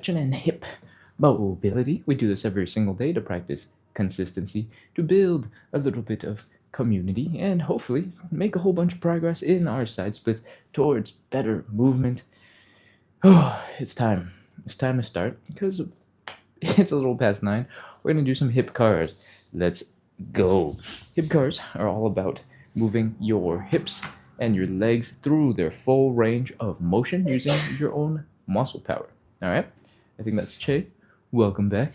and hip mobility. We do this every single day to practice consistency, to build a little bit of community, and hopefully make a whole bunch of progress in our side splits towards better movement. Oh, it's time. It's time to start because it's a little past 9. We're going to do some hip cars. Let's go. Hip cars are all about moving your hips and your legs through their full range of motion using your own muscle power. All right? I think that's Che. Welcome back.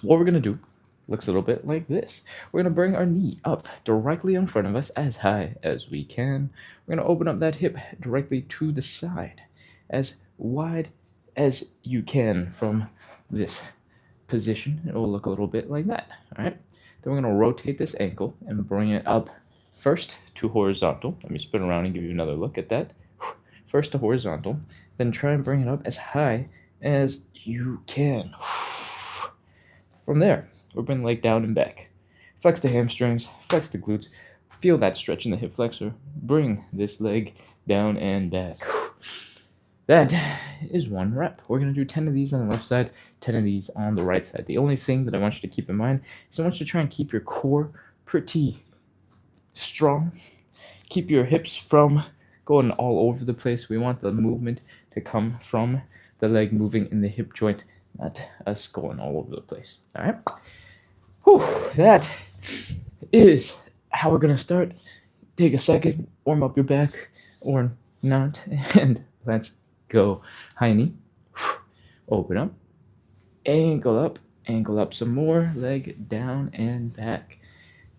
What we're going to do looks a little bit like this. We're going to bring our knee up directly in front of us as high as we can. We're going to open up that hip directly to the side, as wide as you can from this position. It will look a little bit like that. All right. Then we're going to rotate this ankle and bring it up first to horizontal. Let me spin around and give you another look at that. First to horizontal, then try and bring it up as high as you can. From there, we'll bring the leg down and back. Flex the hamstrings, flex the glutes, feel that stretch in the hip flexor. Bring this leg down and back. That is 1 rep. We're going to do 10 of these on the left side, 10 of these on the right side. The only thing that I want you to keep in mind is I want you to try and keep your core pretty strong. Keep your hips from going all over the place. We want the movement to come from the leg moving in the hip joint, not us going all over the place. All right? Whew, that is how we're going to start. Take a second, warm up your back or not, and let's go. High knee. Open up. Ankle up some more. Leg down and back.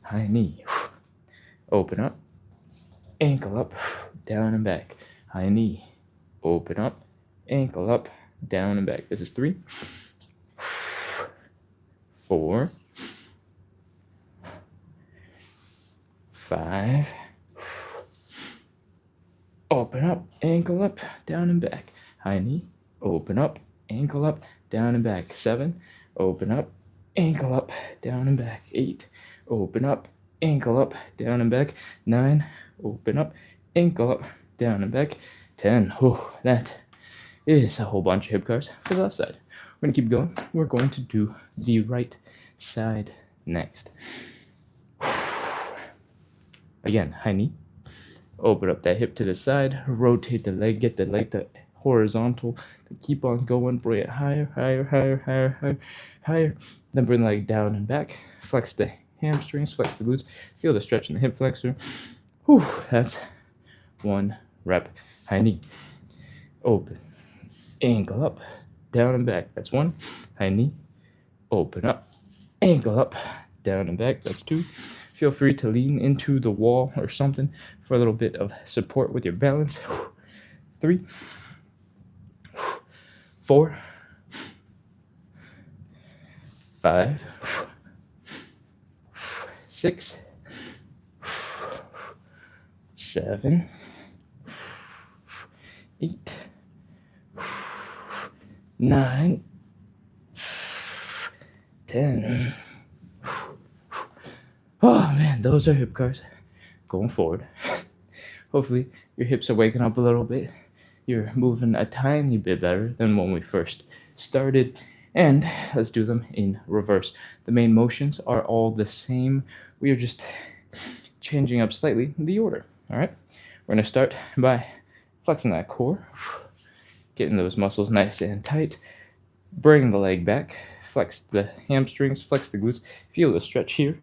High knee. Open up. Ankle up, down and back. High knee. Open up. Ankle up, down and back. This is 3, 4, 5. Open up, ankle up, down and back. High knee. Open up, ankle up, down and back. 7. Open up, ankle up, down and back. 8. Open up, ankle up, down and back. 9. Open up, ankle up, down and back. 10. Whew, that is a whole bunch of hip cars for the left side. We're going to keep going. We're going to do the right side next. Again, high knee. Open up that hip to the side. Rotate the leg. Get the leg to horizontal. Keep on going. Bring it higher, higher, higher, higher, higher, higher. Then bring the leg down and back. Flex the hamstrings. Flex the glutes. Feel the stretch in the hip flexor. Whew, that's 1 rep. High knee. Open. Ankle up. Down and back. That's 1. High knee. Open up. Ankle up. Down and back. That's 2. Feel free to lean into the wall or something for a little bit of support with your balance. 3, 4, 5, 6, 7, 8, 9, 10. Oh man, those are hip cars. Going forward. Hopefully your hips are waking up a little bit. You're moving a tiny bit better than when we first started. And let's do them in reverse. The main motions are all the same. We are just changing up slightly the order. All right. We're going to start by flexing that core, getting those muscles nice and tight. Bring the leg back, flex the hamstrings, flex the glutes. Feel the stretch here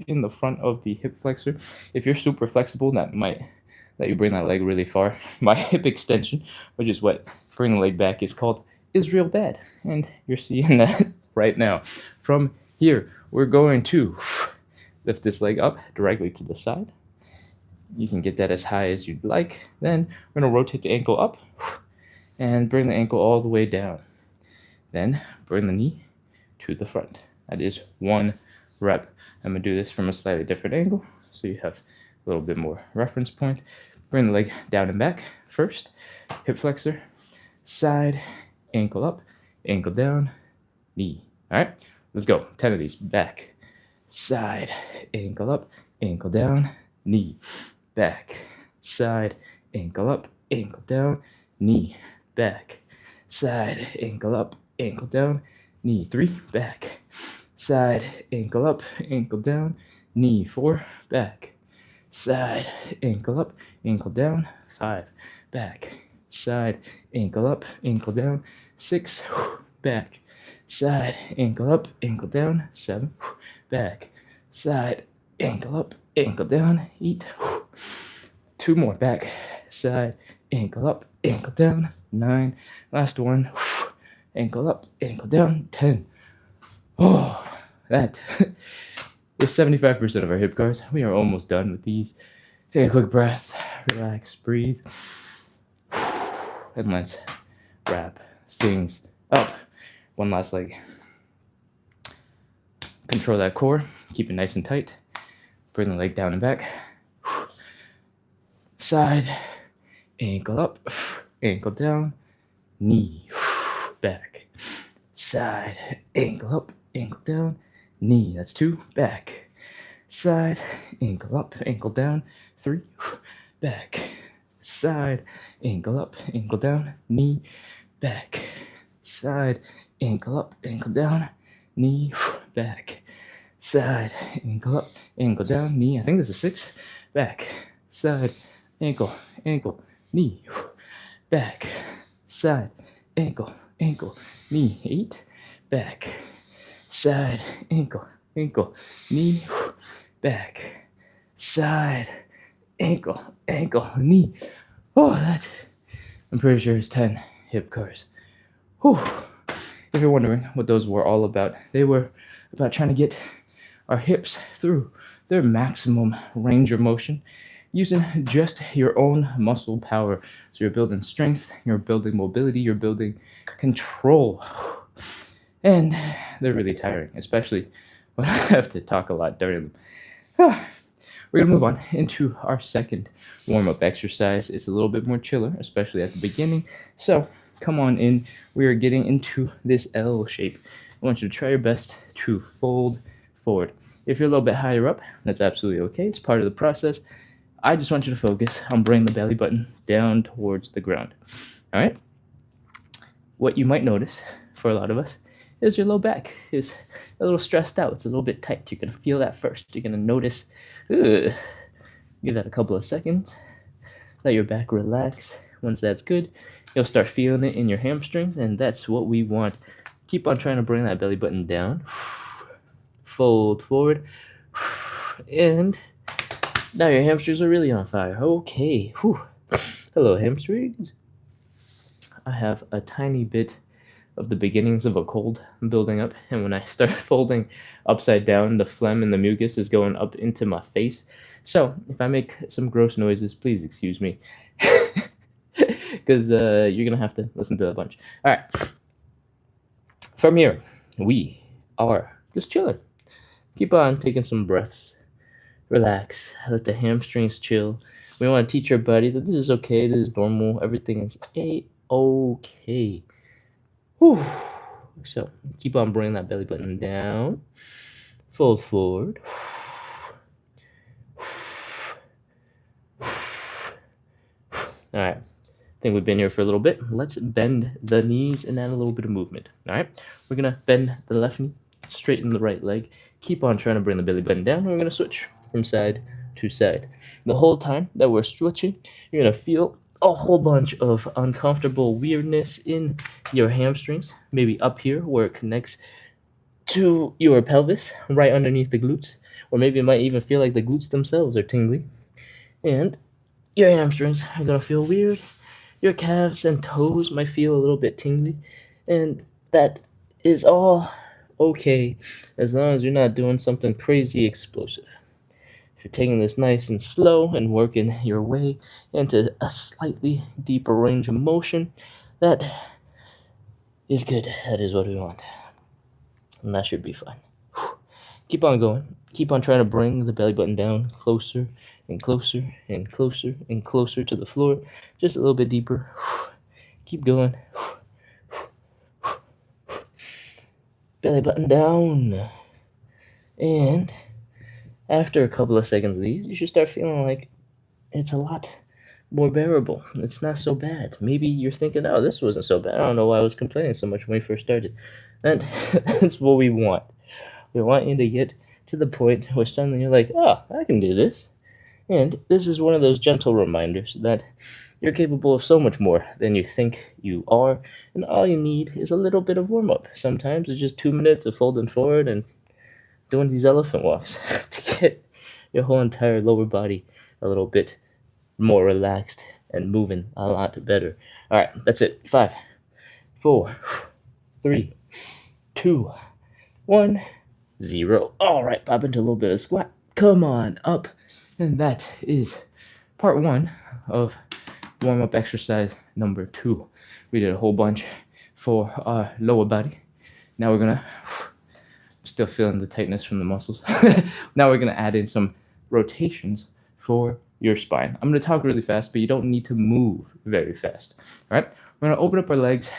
in the front of the hip flexor. If you're super flexible, that might let you bring that leg really far. My hip extension, which is what bring the leg back is called, is real bad. And you're seeing that right now. From here, we're going to lift this leg up directly to the side. You can get that as high as you'd like. Then we're going to rotate the ankle up and bring the ankle all the way down. Then bring the knee to the front. That is 1 rep. I'm going to do this from a slightly different angle so you have a little bit more reference point. Bring the leg down and back first. Hip flexor, side, ankle up, ankle down, knee. All right, let's go. 10 of these. Back, side, ankle up, ankle down, knee. Back, side, ankle up, ankle down, knee. Back, side, ankle up, ankle down, knee 3, back, side, ankle up, ankle down, knee 4, back, side, ankle up, ankle down, 5, back, side, ankle up, ankle down, 6, back, side, ankle up, ankle down, 7, back, side, ankle up, ankle down, 8, 2 more, back, side, ankle up, ankle down, 9, last one, ankle up, ankle down, 10. Oh, that is 75% of our hip guards. We are almost done with these. Take a quick breath, relax, breathe, and let's wrap things up. One last leg. Control that core, keep it nice and tight. Bring the leg down and back. Side, ankle up, ankle down, knee, back. Side, ankle up, ankle down, knee. That's 2, back. Side, ankle up, ankle down, 3, back. Side, ankle up, ankle down, knee, back. Side, ankle up, ankle down, knee, back. Side, ankle up, ankle down, knee. I think this is 6, back. Side, ankle, ankle, knee, back. Side, ankle, ankle, knee, 8, back. Side, ankle, ankle, knee, back. Side, ankle, ankle, knee. Oh, that, I'm pretty sure it's 10 hip cars. Whew. If you're wondering what those were all about, they were about trying to get our hips through their maximum range of motion using just your own muscle power. So you're building strength, you're building mobility, you're building control. And they're really tiring, especially when I have to talk a lot during them. We're going to move on into our second warm-up exercise. It's a little bit more chiller, especially at the beginning. So come on in. We are getting into this L shape. I want you to try your best to fold forward. If you're a little bit higher up, that's absolutely okay. It's part of the process. I just want you to focus on bringing the belly button down towards the ground. All right? What you might notice for a lot of us is your low back is a little stressed out. It's a little bit tight. You're going to feel that first. You're going to notice. Give that a couple of seconds. Let your back relax. Once that's good, you'll start feeling it in your hamstrings, and that's what we want. Keep on trying to bring that belly button down. Fold forward. And now your hamstrings are really on fire. Okay. Whew. Hello, hamstrings. I have a tiny bit of the beginnings of a cold building up, and when I start folding upside down, the phlegm and the mucus is going up into my face. So if I make some gross noises, please excuse me, because you're gonna have to listen to a bunch. All right. From here, we are just chilling. Keep on taking some breaths. Relax. Let the hamstrings chill. We want to teach our body that this is okay. This is normal. Everything is a-okay. Whew. So keep on bringing that belly button down. Fold forward. All right. I think we've been here for a little bit. Let's bend the knees and add a little bit of movement. All right. We're going to bend the left knee, straighten the right leg. Keep on trying to bring the belly button down. We're going to switch from side to side. The whole time that we're switching, you're going to feel a whole bunch of uncomfortable weirdness in your hamstrings, maybe up here where it connects to your pelvis, right underneath the glutes, or maybe it might even feel like the glutes themselves are tingly. And your hamstrings are going to feel weird. Your calves and toes might feel a little bit tingly, and that is all okay as long as you're not doing something crazy explosive. If you're taking this nice and slow and working your way into a slightly deeper range of motion, that is good. That is what we want. And that should be fine. Keep on going. Keep on trying to bring the belly button down closer and closer and closer and closer to the floor. Just a little bit deeper. Keep going. Belly button down. And after a couple of seconds of these, you should start feeling like it's a lot more bearable. It's not so bad. Maybe you're thinking, oh, this wasn't so bad. I don't know why I was complaining so much when we first started. That's what we want. We want you to get to the point where suddenly you're like, oh, I can do this. And this is one of those gentle reminders that you're capable of so much more than you think you are, and all you need is a little bit of warm up. Sometimes it's just 2 minutes of folding forward and doing these elephant walks to get your whole entire lower body a little bit more relaxed and moving a lot better. All right, that's it. 5, 4, 3, 2, 1, 0. All right, pop into a little bit of squat. Come on up. And that is part 1 of warm up exercise number 2. We did a whole bunch for our lower body. Now we're gonna, still feeling the tightness from the muscles. Now we're gonna add in some rotations for your spine. I'm gonna talk really fast, but you don't need to move very fast. All right, we're gonna open up our legs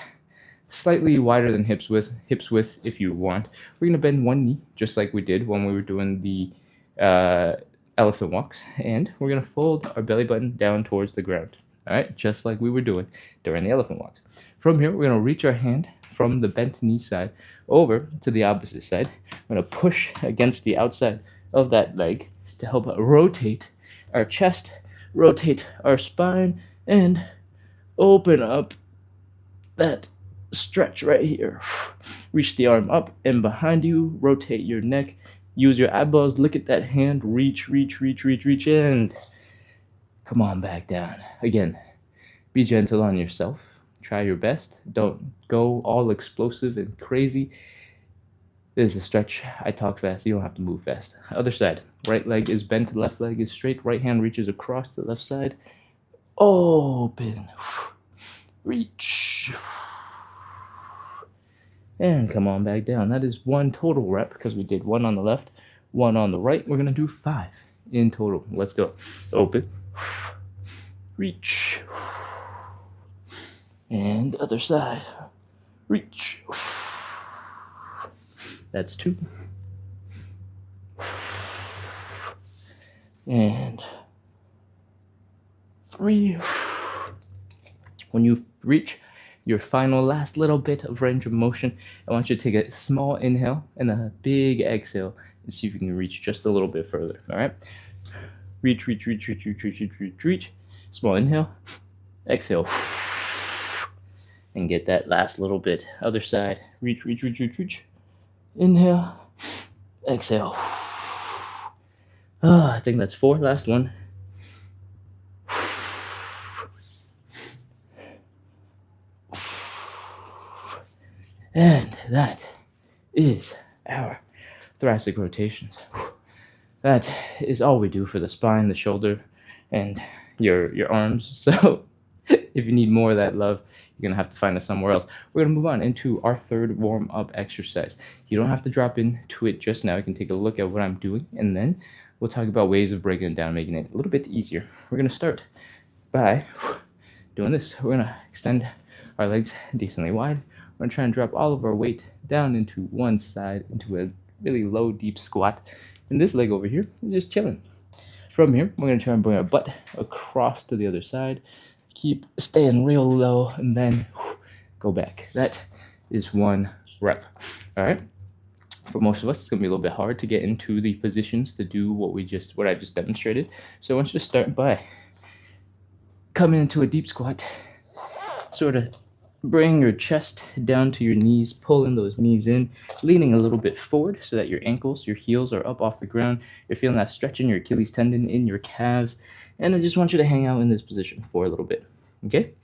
slightly wider than hips width if you want. We're gonna bend one knee just like we did when we were doing the elephant walks, and we're gonna fold our belly button down towards the ground. All right, just like we were doing during the elephant walks. From here, we're gonna reach our hand from the bent knee side over to the opposite side. We're gonna push against the outside of that leg to help rotate our chest, rotate our spine, and open up that stretch right here. Reach the arm up and behind you, rotate your neck, use your eyeballs, look at that hand, reach, and come on back down. Again, be gentle on yourself. Try your best. Don't go all explosive and crazy. This is a stretch. I talk fast. You don't have to move fast. Other side. Right leg is bent. Left leg is straight. Right hand reaches across the left side. Open. Reach. And come on back down. That is 1 total rep because we did 1 on the left, 1 on the right. We're going to do 5 in total. Let's go. Open. Reach. And other side. Reach. That's 2. And 3. When you reach your final last little bit of range of motion, I want you to take a small inhale and a big exhale and see if you can reach just a little bit further. All right? Reach. Small inhale, exhale. And get that last little bit. Other side. Reach. Inhale, exhale. I think that's 4. Last one. And that is our thoracic rotations. That is all we do for the spine, the shoulder, and your arms. So if you need more of that love, you're gonna have to find us somewhere else. We're gonna move on into our 3rd warm-up exercise. You don't have to drop into it just now. You can take a look at what I'm doing, and then we'll talk about ways of breaking it down, making it a little bit easier. We're gonna start by doing this. We're gonna extend our legs decently wide. We're gonna try and drop all of our weight down into one side, into a really low, deep squat. And this leg over here is just chilling. From here, we're gonna try and bring our butt across to the other side. Keep staying real low, and then go back. That is 1 rep. All right. For most of us, it's gonna be a little bit hard to get into the positions to do what I just demonstrated. So I want you to start by coming into a deep squat. Sort of bring your chest down to your knees, pulling those knees in, leaning a little bit forward so that your ankles, your heels are up off the ground. You're feeling that stretch in your Achilles tendon, in your calves. And I just want you to hang out in this position for a little bit, okay?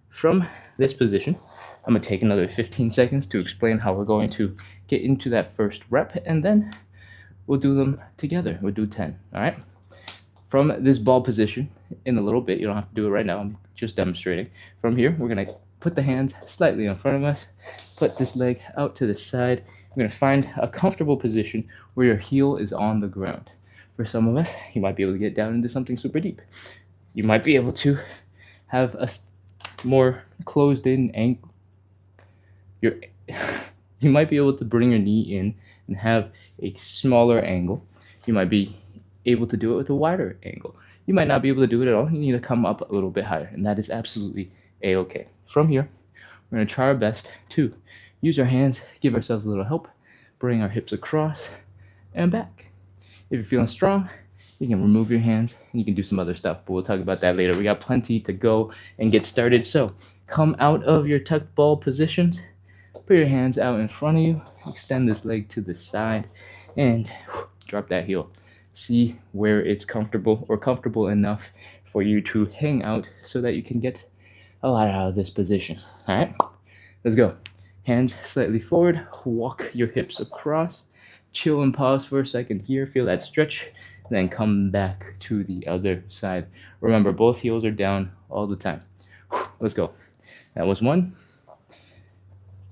From this position, I'm going to take another 15 seconds to explain how we're going to get into that first rep, and then we'll do them together. We'll do 10, all right? From this ball position, in a little bit, you don't have to do it right now, I'm just demonstrating. From here, we're going to put the hands slightly in front of us, put this leg out to the side. We're going to find a comfortable position where your heel is on the ground. For some of us, you might be able to get down into something super deep. You might be able to have a more closed-in ankle. You might be able to bring your knee in and have a smaller angle. You might be able to do it with a wider angle. You might not be able to do it at all. You need to come up a little bit higher, and that is absolutely a-okay. From here, we're going to try our best to use our hands, give ourselves a little help, bring our hips across and back. If you're feeling strong, you can remove your hands and you can do some other stuff, but we'll talk about that later. We got plenty to go and get started. So come out of your tucked ball positions, put your hands out in front of you, extend this leg to the side, and drop that heel. See where it's comfortable or comfortable enough for you to hang out so that you can get a lot out of this position. All right, let's go. Hands slightly forward, walk your hips across, chill and pause for a second here, feel that stretch, then come back to the other side. Remember, both heels are down all the time. Let's go. That was 1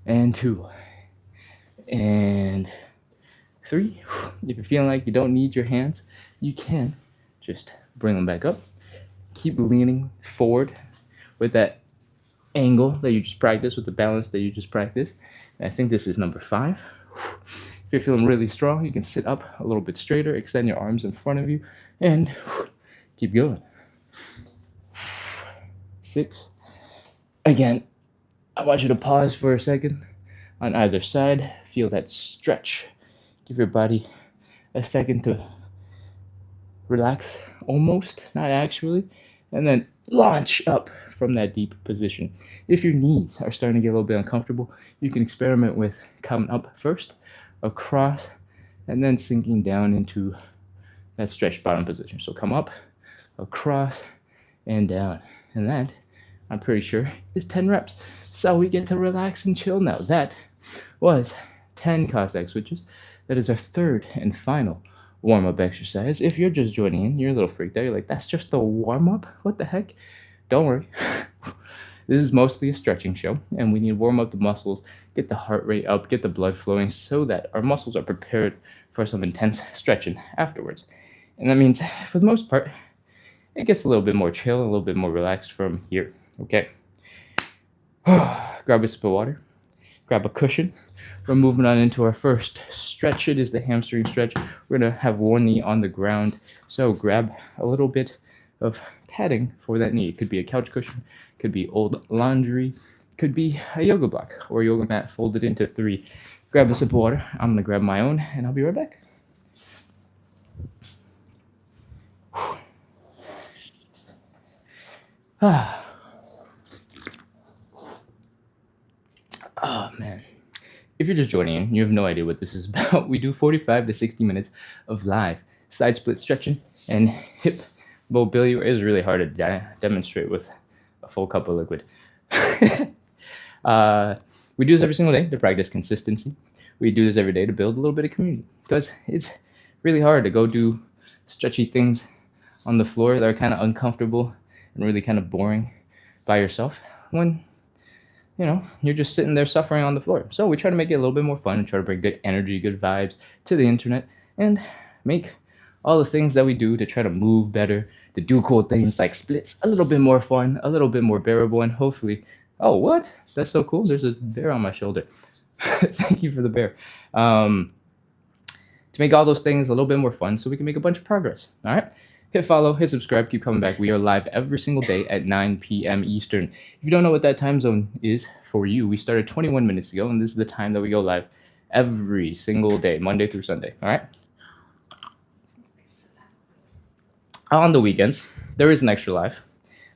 and 2 and 3. If you're feeling like you don't need your hands, you can just bring them back up. Keep leaning forward with that angle that you just practiced, with the balance that you just practiced. And I think this is number 5. If you're feeling really strong, you can sit up a little bit straighter, extend your arms in front of you, and keep going. 6. Again, I want you to pause for a second on either side. Feel that stretch. Give your body a second to relax, almost, not actually, and then launch up from that deep position. If your knees are starting to get a little bit uncomfortable, you can experiment with coming up first, across, and then sinking down into that stretched bottom position. So come up, across, and down. And that, I'm pretty sure, is 10 reps. So we get to relax and chill now. That was 10 Cossack switches. That is our third and final warm-up exercise. If you're just joining in, you're a little freaked out. You're like, that's just a warm-up? What the heck? Don't worry. This is mostly a stretching show, and we need to warm up the muscles, get the heart rate up, get the blood flowing so that our muscles are prepared for some intense stretching afterwards. And that means, for the most part, it gets a little bit more chill, a little bit more relaxed from here. Okay. Grab a sip of water, grab a cushion. We're moving on into our first stretch. It is the hamstring stretch. We're going to have one knee on the ground. So grab a little bit of padding for that knee. It could be a couch cushion, could be old laundry, could be a yoga block or yoga mat folded into 3. Grab a sip of water. I'm going to grab my own, and I'll be right back. Oh, man. If you're just joining in, you have no idea what this is about. We do 45 to 60 minutes of live side split stretching and hip mobility. It is really hard to demonstrate with a full cup of liquid. We do this every single day to practice consistency. We do this every day to build a little bit of community, because it's really hard to go do stretchy things on the floor that are kind of uncomfortable and really kind of boring by yourself when you're just sitting there suffering on the floor. So we try to make it a little bit more fun and try to bring good energy, good vibes to the internet, and make all the things that we do to try to move better, to do cool things like splits a little bit more fun, a little bit more bearable, and hopefully, oh, what? That's so cool. There's a bear on my shoulder. Thank you for the bear. To make all those things a little bit more fun so we can make a bunch of progress. All right. Hit follow, hit subscribe, keep coming back. We are live every single day at 9 p.m. Eastern. If you don't know what that time zone is for you, we started 21 minutes ago, and this is the time that we go live every single day, Monday through Sunday. All right? On the weekends, there is an extra live.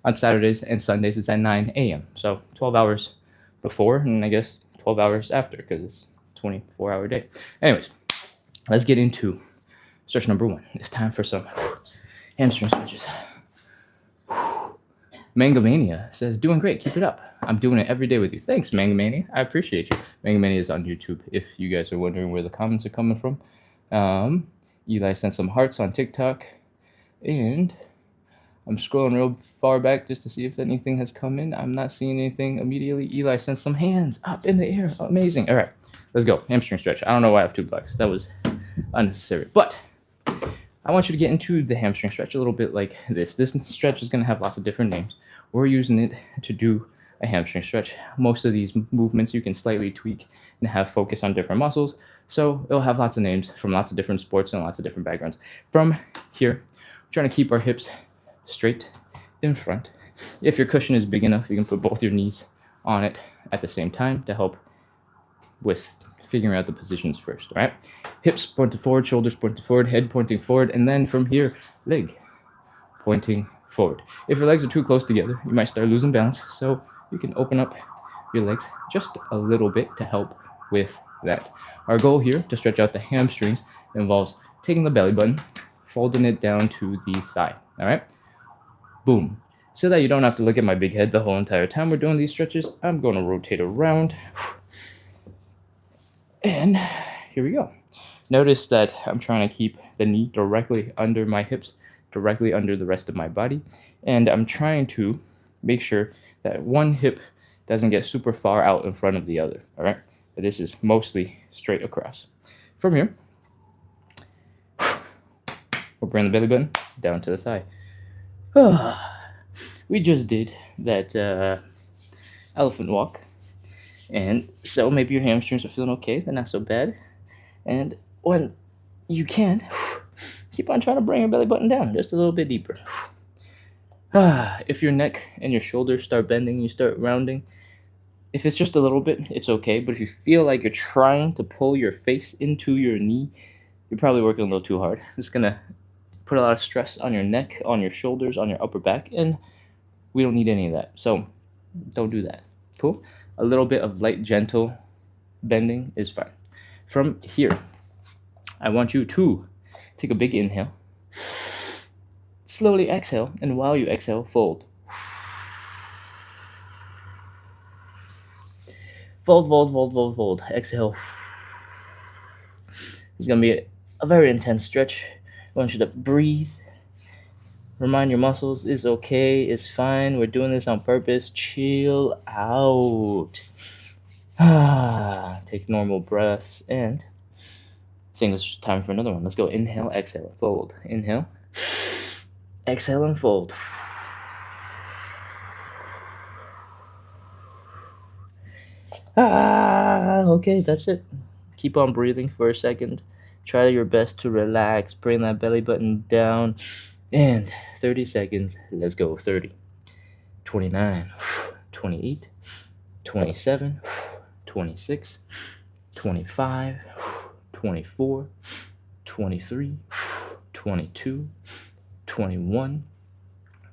On Saturdays and Sundays, it's at 9 a.m. So 12 hours before, and I guess 12 hours after, because it's a 24-hour day. Anyways, let's get into stretch number 1. It's time for some hamstring stretches. Mangamania says, doing great, keep it up. I'm doing it every day with you. Thanks, Mangamania. I appreciate you. Mangamania is on YouTube, if you guys are wondering where the comments are coming from. Eli sent some hearts on TikTok, and I'm scrolling real far back just to see if anything has come in. I'm not seeing anything immediately. Eli sent some hands up in the air. Amazing. All right, let's go. Hamstring stretch. I don't know why I have 2 bucks. That was unnecessary. But I want you to get into the hamstring stretch a little bit like this. This stretch is going to have lots of different names. We're using it to do a hamstring stretch. Most of these movements you can slightly tweak and have focus on different muscles. So it'll have lots of names from lots of different sports and lots of different backgrounds. From here, we're trying to keep our hips straight in front. If your cushion is big enough, you can put both your knees on it at the same time to help with figuring out the positions first. All right, hips pointed forward, shoulders pointed forward, head pointing forward, and then from here, leg pointing forward. If your legs are too close together, you might start losing balance, so you can open up your legs just a little bit to help with that. Our goal here to stretch out the hamstrings involves taking the belly button, folding it down to the thigh. All right, boom. So that you don't have to look at my big head the whole entire time we're doing these stretches, I'm going to rotate around. And here we go. Notice that I'm trying to keep the knee directly under my hips, directly under the rest of my body. And I'm trying to make sure that one hip doesn't get super far out in front of the other. All right. But this is mostly straight across. From here, we'll bring the belly button down to the thigh. We just did that elephant walk. And so maybe your hamstrings are feeling okay. They're not so bad. And when you can, keep on trying to bring your belly button down just a little bit deeper. If your neck and your shoulders start bending, you start rounding. If it's just a little bit, it's okay. But if you feel like you're trying to pull your face into your knee, you're probably working a little too hard. It's going to put a lot of stress on your neck, on your shoulders, on your upper back. And we don't need any of that. So don't do that. Cool? A little bit of light, gentle bending is fine. From here, I want you to take a big inhale. Slowly exhale, and while you exhale, fold. Fold, fold, fold, fold, fold. Exhale. It's going to be a very intense stretch. I want you to breathe. Remind your muscles it's okay, it's fine. We're doing this on purpose. Chill out. Take normal breaths, and I think it's time for another one. Let's go. Inhale, exhale, fold. Inhale, exhale, and fold. Okay, that's it. Keep on breathing for a second. Try your best to relax. Bring that belly button down. And 30 seconds. Let's go. 30, 29, 28, 27, 26, 25, 24, 23, 22, 21,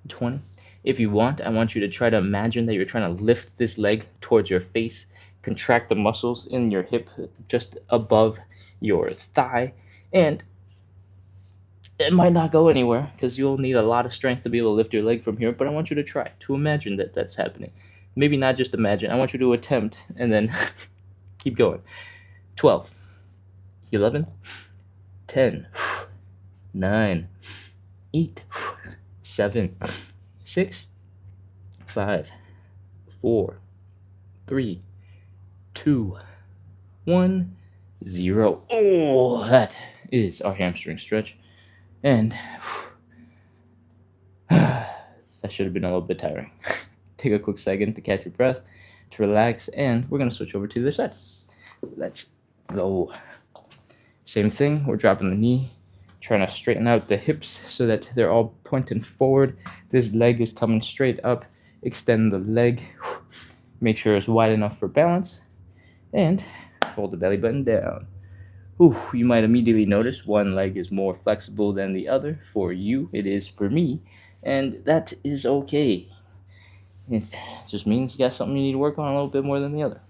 20. If you want, I want you to try to imagine that you're trying to lift this leg towards your face. Contract the muscles in your hip just above your thigh. And it might not go anywhere because you'll need a lot of strength to be able to lift your leg from here. But I want you to try to imagine that that's happening. Maybe not just imagine. I want you to attempt and then keep going. 12, 11, 10, 9, 8, 7, 6, 5, 4, 3, 2, 1, 0. Oh, that is our hamstring stretch. And that should have been a little bit tiring. Take a quick second to catch your breath, to relax, and we're going to switch over to the other side. Let's go. Same thing. We're dropping the knee, trying to straighten out the hips so that they're all pointing forward. This leg is coming straight up. Extend the leg. Make sure it's wide enough for balance. And fold the belly button down. You might immediately notice one leg is more flexible than the other. For you, it is for me. And that is okay. It just means you got something you need to work on a little bit more than the other.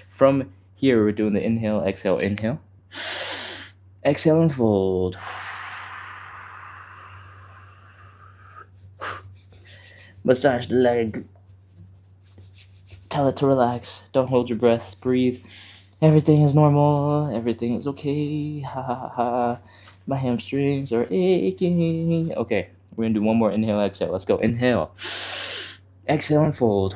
From here, we're doing the inhale, exhale, inhale. Exhale and fold. Massage the leg. Tell it to relax. Don't hold your breath. Breathe. Everything is normal. Everything is okay. Ha ha ha ha. My hamstrings are aching. Okay, we're going to do one more inhale, exhale. Let's go. Inhale. Exhale and fold.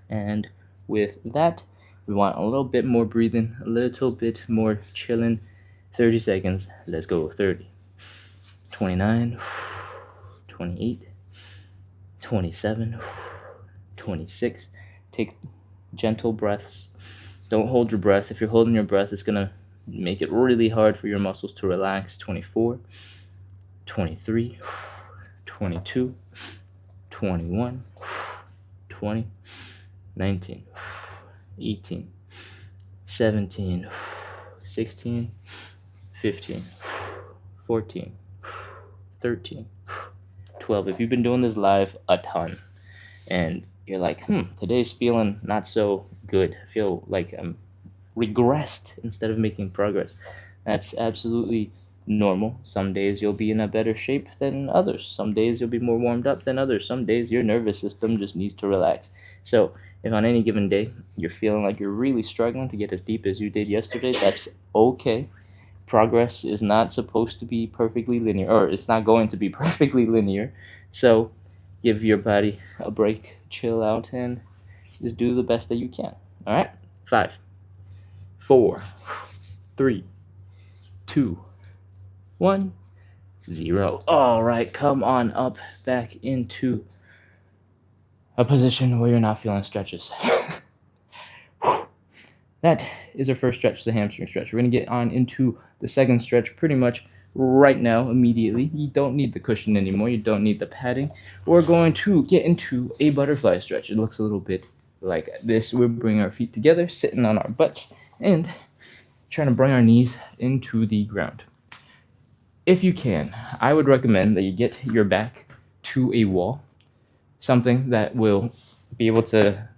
And with that, we want a little bit more breathing, a little bit more chilling. 30 seconds. Let's go. 30, 29, 28, 27, 26. Take gentle breaths. Don't hold your breath. If you're holding your breath, it's going to make it really hard for your muscles to relax. 24, 23, 22, 21, 20, 19, 18, 17, 16, 15, 14, 13, 12. If you've been doing this live a ton and you're like, today's feeling not so good, I feel like I'm regressed instead of making progress, that's absolutely normal. Some days you'll be in a better shape than others. Some days you'll be more warmed up than others. Some days your nervous system just needs to relax. So, if on any given day you're feeling like you're really struggling to get as deep as you did yesterday, that's okay. Progress is not supposed to be perfectly linear, or it's not going to be perfectly linear. So, give your body a break, chill out, and just do the best that you can. All right? 5, 4, 3, 2, 1, 0. All right, come on up back into a position where you're not feeling stretches. That is our first stretch, the hamstring stretch. We're going to get on into the second stretch pretty much right now, immediately. You don't need the cushion anymore. You don't need the padding. We're going to get into a butterfly stretch. It looks a little bit like this. We're bringing our feet together, sitting on our butts, and trying to bring our knees into the ground. If you can, I would recommend that you get your back to a wall, something that will be able to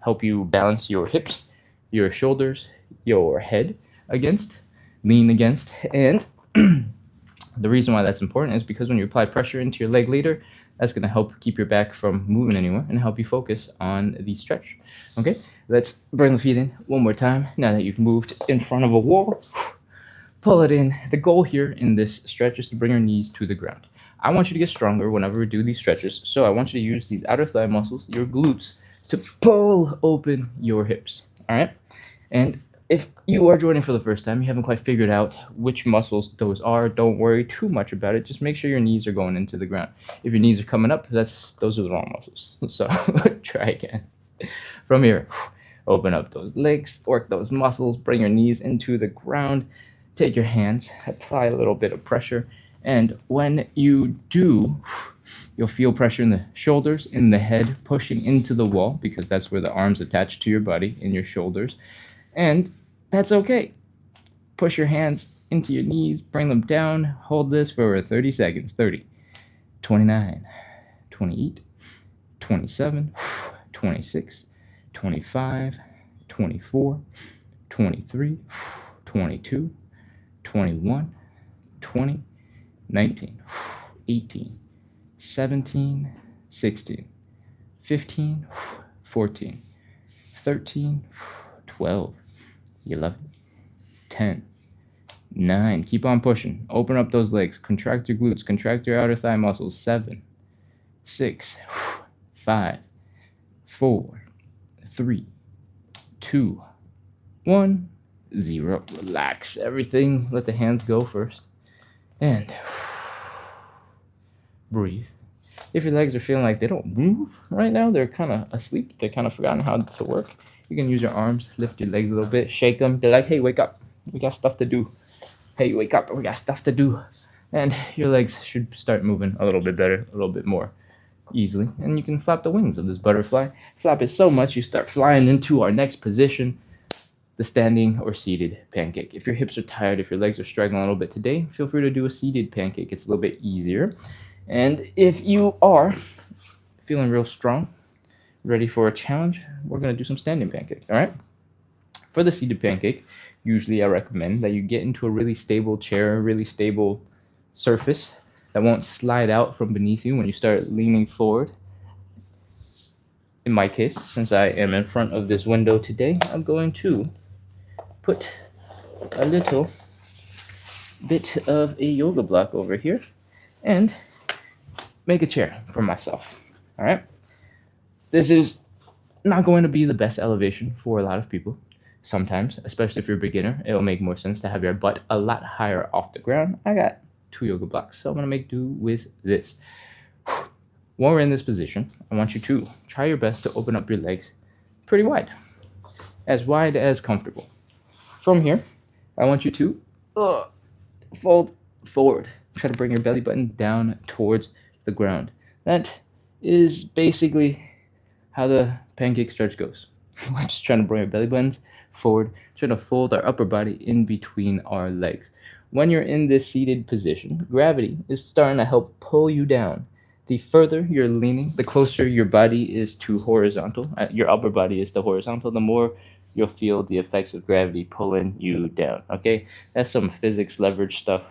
help you balance your hips, your shoulders, your head against, lean against. And the reason why that's important is because when you apply pressure into your leg later, that's going to help keep your back from moving anywhere and help you focus on the stretch. Okay, let's bring the feet in one more time. Now that you've moved in front of a wall, pull it in. The goal here in this stretch is to bring your knees to the ground. I want you to get stronger whenever we do these stretches, so I want you to use these outer thigh muscles, your glutes, to pull open your hips. All right? And if you are joining for the first time, you haven't quite figured out which muscles those are, don't worry too much about it. Just make sure your knees are going into the ground. If your knees are coming up, those are the wrong muscles. So try again. From here, open up those legs, work those muscles, bring your knees into the ground. Take your hands, apply a little bit of pressure, and when you do, you'll feel pressure in the shoulders, in the head, pushing into the wall, because that's where the arms attach to your body, in your shoulders. And that's okay. Push your hands into your knees, bring them down, hold this for 30 seconds. 30, 29, 28, 27, 26, 25, 24, 23, 22, 21, 20, 19, 18, 17, 16, 15, 14, 13, 12, 11, 10, 9. Keep on pushing. Open up those legs. Contract your glutes. Contract your outer thigh muscles. 7, 6, 5, 4, 3, 2, 1, 0. Relax everything. Let the hands go first. And breathe. If your legs are feeling like they don't move right now, they're kind of asleep, they're kind of forgotten how to work, you can use your arms, lift your legs a little bit, shake them. They're like, hey, wake up. We got stuff to do. Hey, wake up. We got stuff to do. And your legs should start moving a little bit better, a little bit more easily. And you can flap the wings of this butterfly. Flap it so much you start flying into our next position, the standing or seated pancake. If your hips are tired, if your legs are struggling a little bit today, feel free to do a seated pancake. It's a little bit easier. And if you are feeling real strong, ready for a challenge, we're going to do some standing pancake, all right? For the seated pancake, usually I recommend that you get into a really stable chair, a really stable surface that won't slide out from beneath you when you start leaning forward. In my case, since I am in front of this window today, I'm going to put a little bit of a yoga block over here and make a chair for myself. All right. This is not going to be the best elevation for a lot of people. Sometimes, especially if you're a beginner, it'll make more sense to have your butt a lot higher off the ground. I got 2 yoga blocks, so I'm going to make do with this. While we're in this position, I want you to try your best to open up your legs pretty wide as comfortable. From here, I want you to fold forward Try to bring your belly button down towards the ground. That is basically how the pancake stretch goes. We're just trying to bring our belly buttons forward, trying to fold our upper body in between our legs. When you're in this seated position, gravity is starting to help pull you down. The further you're leaning, the closer your body is to horizontal, your upper body is to horizontal, the more you'll feel the effects of gravity pulling you down. Okay, that's some physics leverage stuff.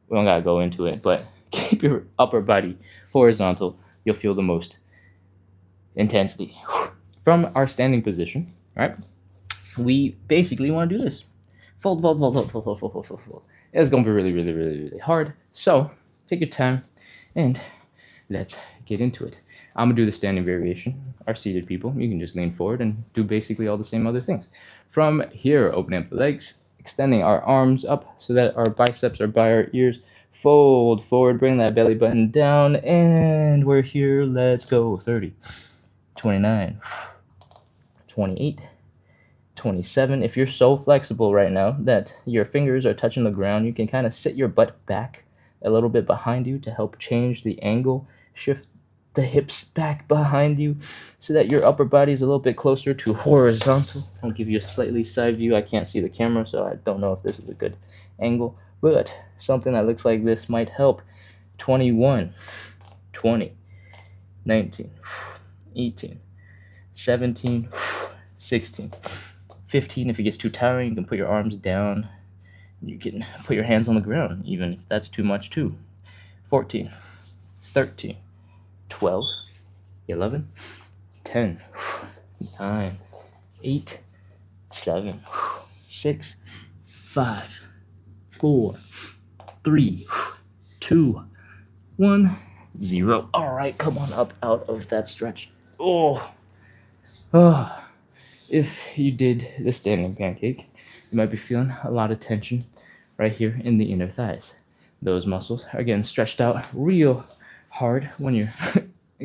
We don't gotta go into it, but keep your upper body horizontal. You'll feel the most intensity. From our standing position, right? We basically want to do this. Fold, fold, fold, fold, fold, fold, fold, fold, fold, fold. It's gonna be really, really, really, really hard. So take your time and let's get into it. I'm gonna do the standing variation. Our seated people, you can just lean forward and do basically all the same other things. From here, opening up the legs, extending our arms up so that our biceps are by our ears. Fold forward, bring that belly button down, and we're here. Let's go. 30, 29, 28, 27. If you're so flexible right now that your fingers are touching the ground, you can kind of sit your butt back a little bit behind you to help change the angle, shift the hips back behind you so that your upper body is a little bit closer to horizontal. I'll give you a slightly side view. I can't see the camera, so I don't know if this is a good angle, but something that looks like this might help. 21, 20, 19, 18, 17, 16, 15. If it gets too tiring, you can put your arms down. You can put your hands on the ground, even if that's too much too. 14, 13, 12, 11, 10, 9, 8, 7, 6, 5, 4, 3, 2, 1, 0. All right, come on up out of that stretch. Oh. If you did the standing pancake, you might be feeling a lot of tension right here in the inner thighs. Those muscles are getting stretched out real hard when you're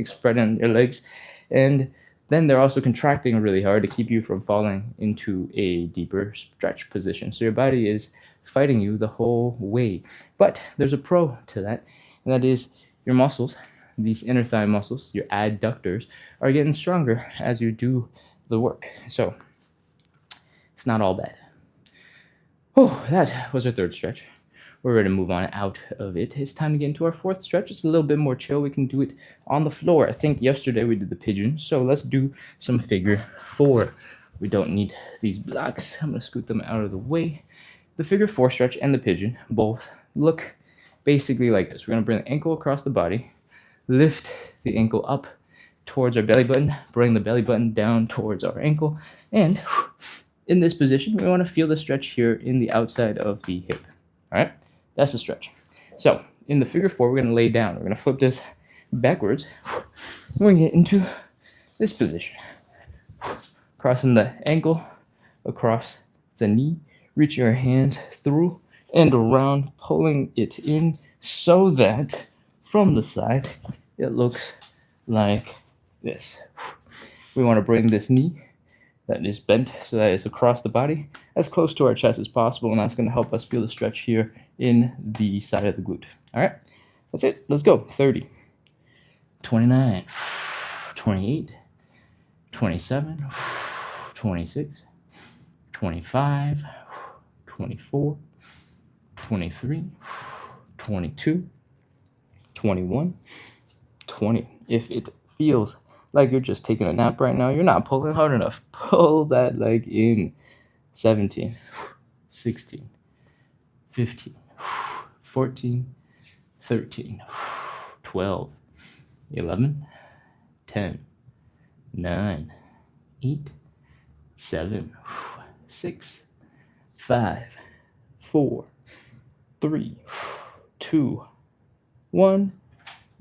spreading your legs, and then they're also contracting really hard to keep you from falling into a deeper stretch position. So your body is fighting you the whole way. But there's a pro to that, and that is your muscles, these inner thigh muscles, your adductors, are getting stronger as you do the work. So it's not all bad. Oh, that was our third stretch. We're ready to move on out of it. It's time to get into our fourth stretch. It's a little bit more chill. We can do it on the floor. I think yesterday we did the pigeon, so let's do some figure four. We don't need these blocks. I'm going to scoot them out of the way. The figure four stretch and the pigeon both look basically like this. We're going to bring the ankle across the body, lift the ankle up towards our belly button, bring the belly button down towards our ankle, and in this position, we want to feel the stretch here in the outside of the hip. All right, that's the stretch. So in the figure four, we're going to lay down. We're going to flip this backwards. We're going to get into this position. Crossing the ankle across the knee, reaching our hands through and around, pulling it in so that from the side, it looks like this. We want to bring this knee that is bent so that it's across the body as close to our chest as possible, and that's going to help us feel the stretch here in the side of the glute. All right, that's it. Let's go. 30, 29, 28, 27, 26, 25, 24, 23, 22, 21, 20. If it feels like you're just taking a nap right now, you're not pulling hard enough. Pull that leg in. 17, 16, 15, 14, 13, 12, 11, 10, 9, 8, 7, 6, 5, 4, 3, 2, 1,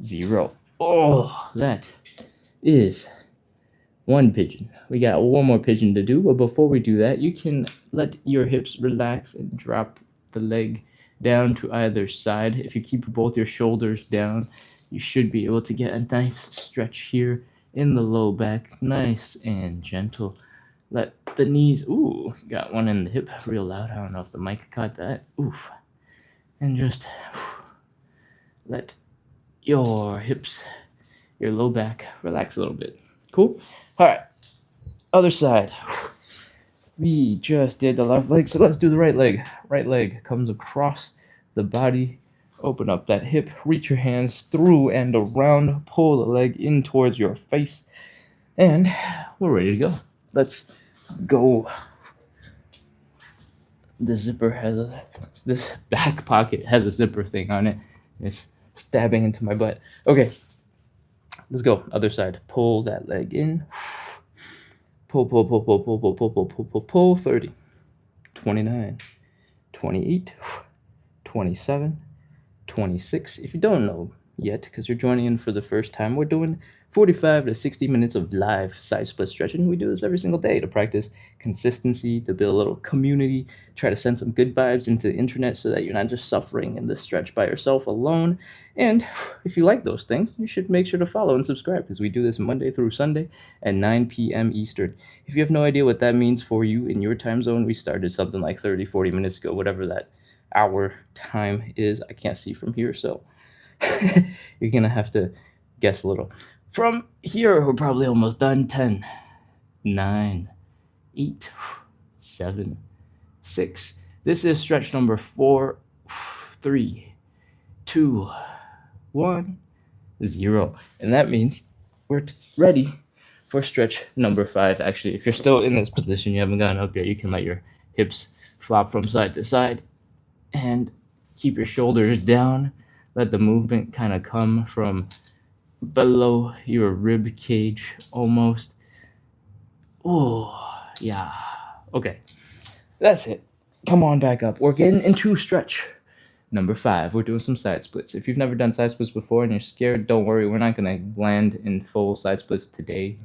0. Oh, that is one pigeon. We got one more pigeon to do, but before we do that, you can let your hips relax and drop the leg down to either side. If you keep both your shoulders down, you should be able to get a nice stretch here in the low back, nice and gentle. Let the knees, ooh, got one in the hip real loud. I don't know if the mic caught that. Oof. And just let your hips, your low back relax a little bit. Cool? All right, other side. We just did the left leg, so let's do the right leg. Right leg comes across the body. Open up that hip, reach your hands through and around, pull the leg in towards your face, and we're ready to go. Let's go. This back pocket has a zipper thing on it. It's stabbing into my butt. Okay, let's go. Other side. Pull that leg in. Pull, pull, pull, pull, pull, pull, pull, pull, pull, pull, pull. 30, 29, 28, 27, 26. If you don't know yet, because you're joining in for the first time, we're doing 45 to 60 minutes of live side split stretching. We do this every single day to practice consistency, to build a little community, try to send some good vibes into the internet so that you're not just suffering in this stretch by yourself alone. And if you like those things, you should make sure to follow and subscribe, because we do this Monday through Sunday at 9 p.m. Eastern. If you have no idea what that means for you in your time zone, we started something like 30, 40 minutes ago, whatever that hour time is. I can't see from here, so you're going to have to guess a little. From here, we're probably almost done. 10, 9, 8, 7, 6. This is stretch number 4, 3, 2, 1, 0. And that means we're ready for stretch number 5. Actually, if you're still in this position, you haven't gotten up yet, you can let your hips flop from side to side and keep your shoulders down. Let the movement kind of come from below your rib cage almost. Oh, yeah. Okay, that's it. Come on back up. We're getting into stretch number 5. We're doing some side splits. If you've never done side splits before and you're scared, don't worry. We're not going to land in full side splits today.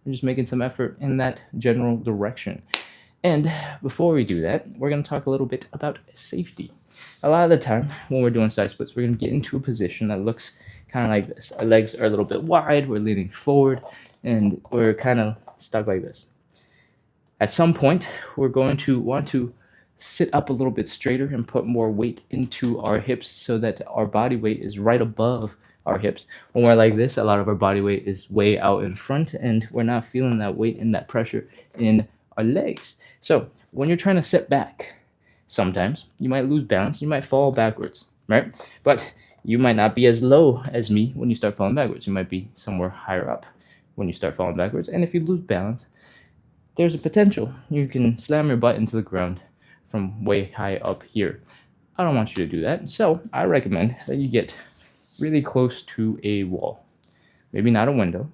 We're just making some effort in that general direction. And before we do that, we're going to talk a little bit about safety. A lot of the time when we're doing side splits, we're going to get into a position that looks kind of like this. Our legs are a little bit wide, we're leaning forward, and we're kind of stuck like this. At some point, we're going to want to sit up a little bit straighter and put more weight into our hips so that our body weight is right above our hips. When we're like this, a lot of our body weight is way out in front, and we're not feeling that weight and that pressure in our legs. So when you're trying to sit back, sometimes you might lose balance, you might fall backwards, right? But you might not be as low as me when you start falling backwards. You might be somewhere higher up when you start falling backwards. And if you lose balance, there's a potential you can slam your butt into the ground from way high up here. I don't want you to do that. So I recommend that you get really close to a wall. Maybe not a window.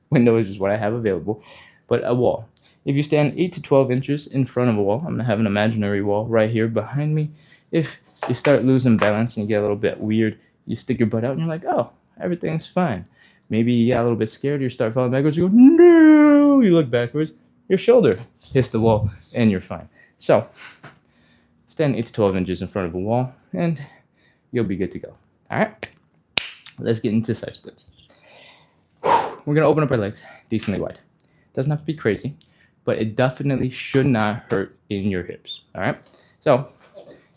Window is just what I have available, but a wall. If you stand 8 to 12 inches in front of a wall, I'm going to have an imaginary wall right here behind me. If you start losing balance and you get a little bit weird, you stick your butt out and you're like, oh, everything's fine. Maybe you get a little bit scared, you start falling backwards, you go, no, you look backwards, your shoulder hits the wall, and you're fine. So, stand 8 to 12 inches in front of a wall, and you'll be good to go. All right, let's get into side splits. We're going to open up our legs decently wide. Doesn't have to be crazy, but it definitely should not hurt in your hips. All right, so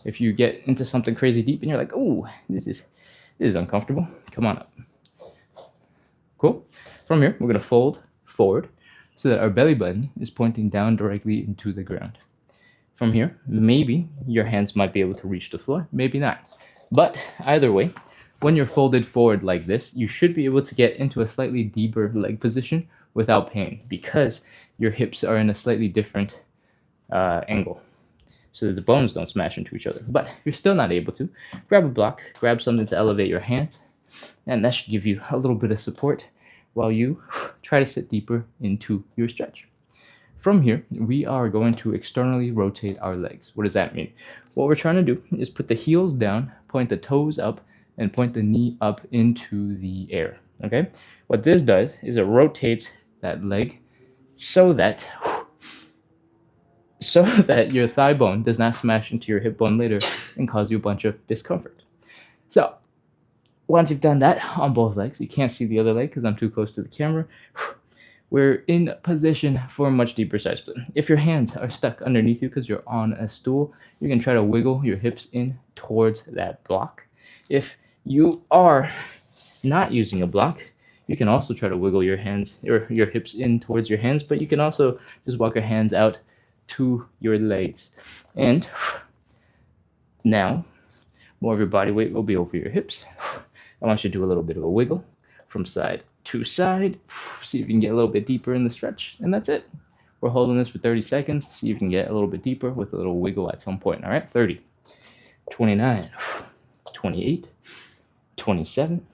if you get into something crazy deep and you're like, oh, this is uncomfortable, come on up. Cool. From here, we're going to fold forward so that our belly button is pointing down directly into the ground. From here, maybe your hands might be able to reach the floor, maybe not. But either way, when you're folded forward like this, you should be able to get into a slightly deeper leg position without pain, because your hips are in a slightly different angle, so that the bones don't smash into each other. But if you're still not able to, grab a block, grab something to elevate your hands, and that should give you a little bit of support while you try to sit deeper into your stretch. From here, we are going to externally rotate our legs. What does that mean? What we're trying to do is put the heels down, point the toes up, and point the knee up into the air, okay? What this does is it rotates that leg so that your thigh bone does not smash into your hip bone later and cause you a bunch of discomfort. So once you've done that on both legs, you can't see the other leg because I'm too close to the camera, we're in position for a much deeper side split. If your hands are stuck underneath you because you're on a stool, you can try to wiggle your hips in towards that block. If you are not using a block, you can also try to wiggle your hands or your hips in towards your hands, but you can also just walk your hands out to your legs. And now, more of your body weight will be over your hips. I want you to do a little bit of a wiggle from side to side. See if you can get a little bit deeper in the stretch, and that's it. We're holding this for 30 seconds. See if you can get a little bit deeper with a little wiggle at some point. All right, 30, 29, 28, 27,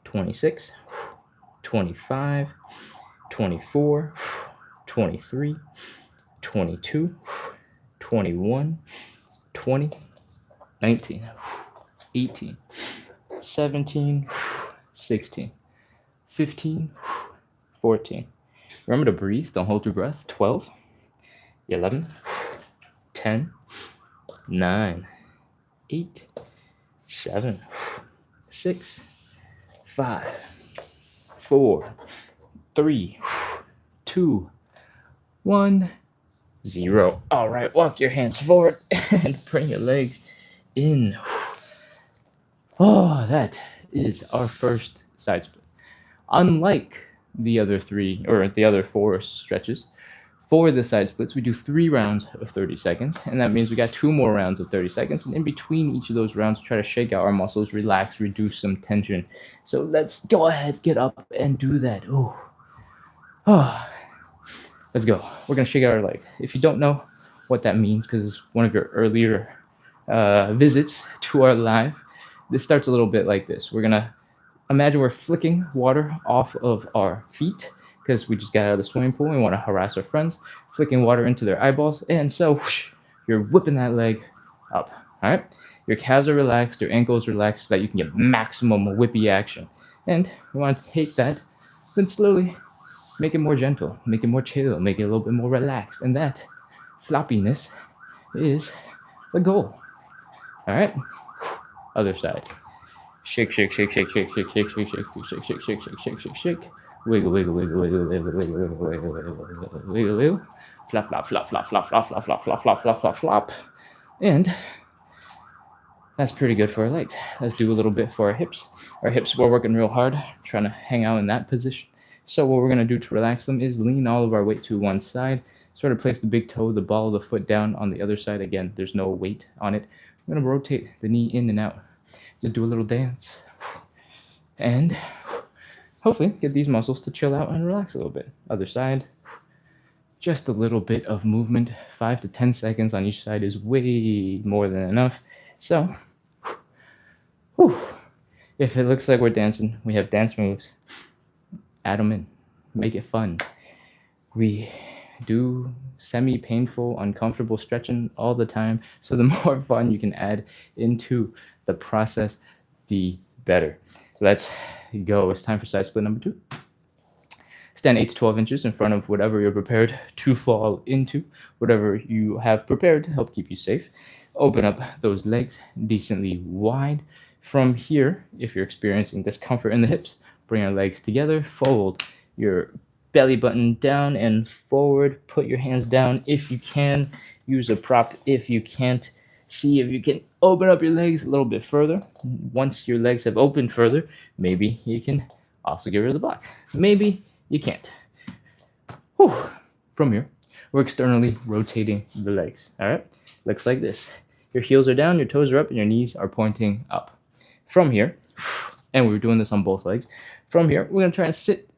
26, 25, 24, 23, 22, 21, 20, 19, 18, 17, 16, 15, 14. Remember to breathe. Don't hold your breath. 12, 11, 10, 9, 8, 7, 6, 5, 4, 3, 2, 1, 0. All right, walk your hands forward and bring your legs in. Oh, that is our first side split. Unlike the other three or the other four stretches, for the side splits, we do 3 rounds of 30 seconds, and that means we got 2 more rounds of 30 seconds. And in between each of those rounds, try to shake out our muscles, relax, reduce some tension. So let's go ahead, get up and do that. Oh. Let's go. We're going to shake out our leg. If you don't know what that means, because it's one of your earlier visits to our live, this starts a little bit like this. We're going to imagine we're flicking water off of our feet because we just got out of the swimming pool and we want to harass our friends, flicking water into their eyeballs. And so whoosh, you're whipping that leg up. All right. Your calves are relaxed, your ankles relaxed so that you can get maximum whippy action. And we want to take that, then slowly make it more gentle, make it more chill, make it a little bit more relaxed. And that floppiness is the goal. All right. Other side. Shake, shake, shake, shake, shake, shake, shake, shake, shake, shake, shake, shake, shake, shake, shake, shake. Wiggle, wiggle, wiggle, wiggle, wiggle, wiggle, wiggle, wiggle, wiggle, wiggle, wiggle. Flop, flop, flop, flop, flop, flop, flop, flop, flop, flop, flop, flop, flop. And that's pretty good for our legs. Let's do a little bit for our hips. Our hips, we're working real hard, trying to hang out in that position. So what we're going to do to relax them is lean all of our weight to one side, sort of place the big toe, the ball of the foot down on the other side. Again, there's no weight on it. I'm going to rotate the knee in and out. Just do a little dance. And hopefully get these muscles to chill out and relax a little bit. Other side. Just a little bit of movement. 5 to 10 seconds on each side is way more than enough. So, if it looks like we're dancing, we have dance moves. Add them in. Make it fun. We do semi-painful, uncomfortable stretching all the time. So the more fun you can add into the process, the better. Let's go. It's time for side split number 2. Stand 8 to 12 inches in front of whatever you're prepared to fall into, whatever you have prepared to help keep you safe. Open up those legs decently wide. From here, if you're experiencing discomfort in the hips, bring your legs together, fold your belly button down and forward. Put your hands down if you can. Use a prop if you can't. See if you can open up your legs a little bit further. Once your legs have opened further, maybe you can also get rid of the block. Maybe you can't. Whew. From here, we're externally rotating the legs. All right? Looks like this. Your heels are down, your toes are up, and your knees are pointing up. From here, and we're doing this on both legs. From here, we're going to try and sit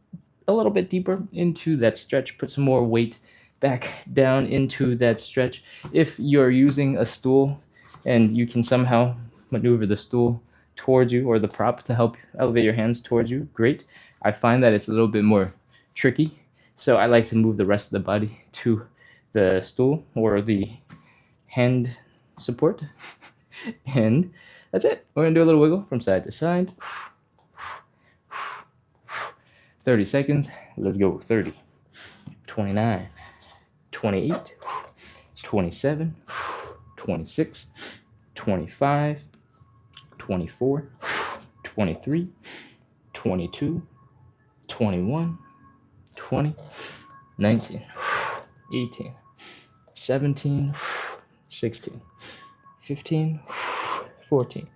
a little bit deeper into that stretch, put some more weight back down into that stretch. If you're using a stool and you can somehow maneuver the stool towards you or the prop to help elevate your hands towards you, great. I find that it's a little bit more tricky, so I like to move the rest of the body to the stool or the hand support. And that's it. We're going to do a little wiggle from side to side. 30 seconds. Let's go. 30, 29, 28, 27, 26, 25, 24, 23, 22, 21, 20, 19, 18, 17, 16, 15, 14,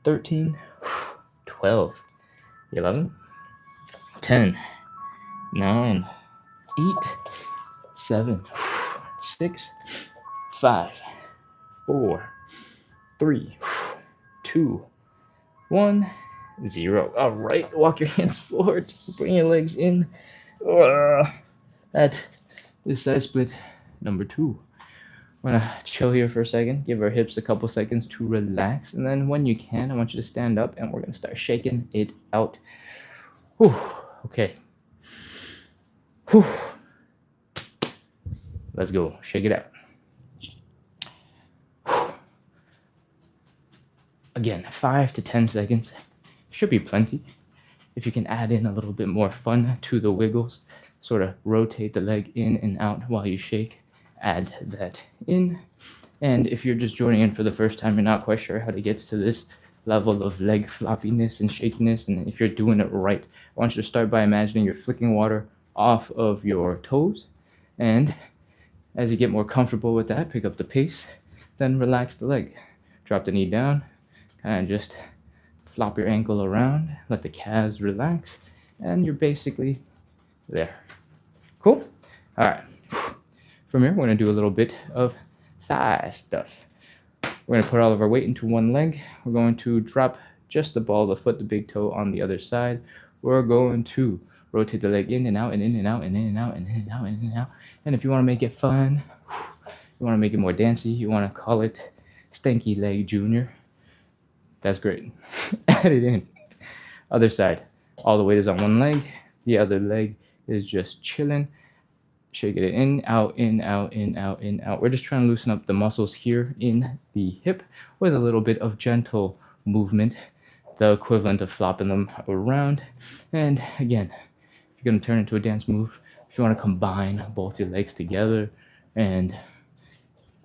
13, 12, 11, 10, 9, 8, 7, 6, 5, 4, 3, 2, 1, 0. All right, walk your hands forward, bring your legs in. That is side split number 2. We're gonna chill here for a second, give our hips a couple seconds to relax, and then when you can, I want you to stand up and we're gonna start shaking it out. Whew. Okay. Whew. Let's go. Shake it out. Whew. Again, 5 to 10 seconds. Should be plenty. If you can add in a little bit more fun to the wiggles, sort of rotate the leg in and out while you shake, add that in. And if you're just joining in for the first time, you're not quite sure how to get to this level of leg floppiness and shakiness, and if you're doing it right, I want you to start by imagining you're flicking water off of your toes, and as you get more comfortable with that, pick up the pace, then relax the leg. Drop the knee down, kind of just flop your ankle around, let the calves relax, and you're basically there. Cool? All right. From here, we're going to do a little bit of thigh stuff. We're going to put all of our weight into one leg. We're going to drop just the ball of the foot, the big toe on the other side. We're going to rotate the leg in and out and in and out and in and out and in and out and in and out. And if you want to make it fun, you want to make it more dancey, you want to call it Stanky Leg Junior, that's great. Add it in. Other side. All the weight is on one leg. The other leg is just chilling. Shake it in, out, in, out, in, out, in, out. We're just trying to loosen up the muscles here in the hip with a little bit of gentle movement, the equivalent of flopping them around. And again, if you're going to turn into a dance move, if you want to combine both your legs together and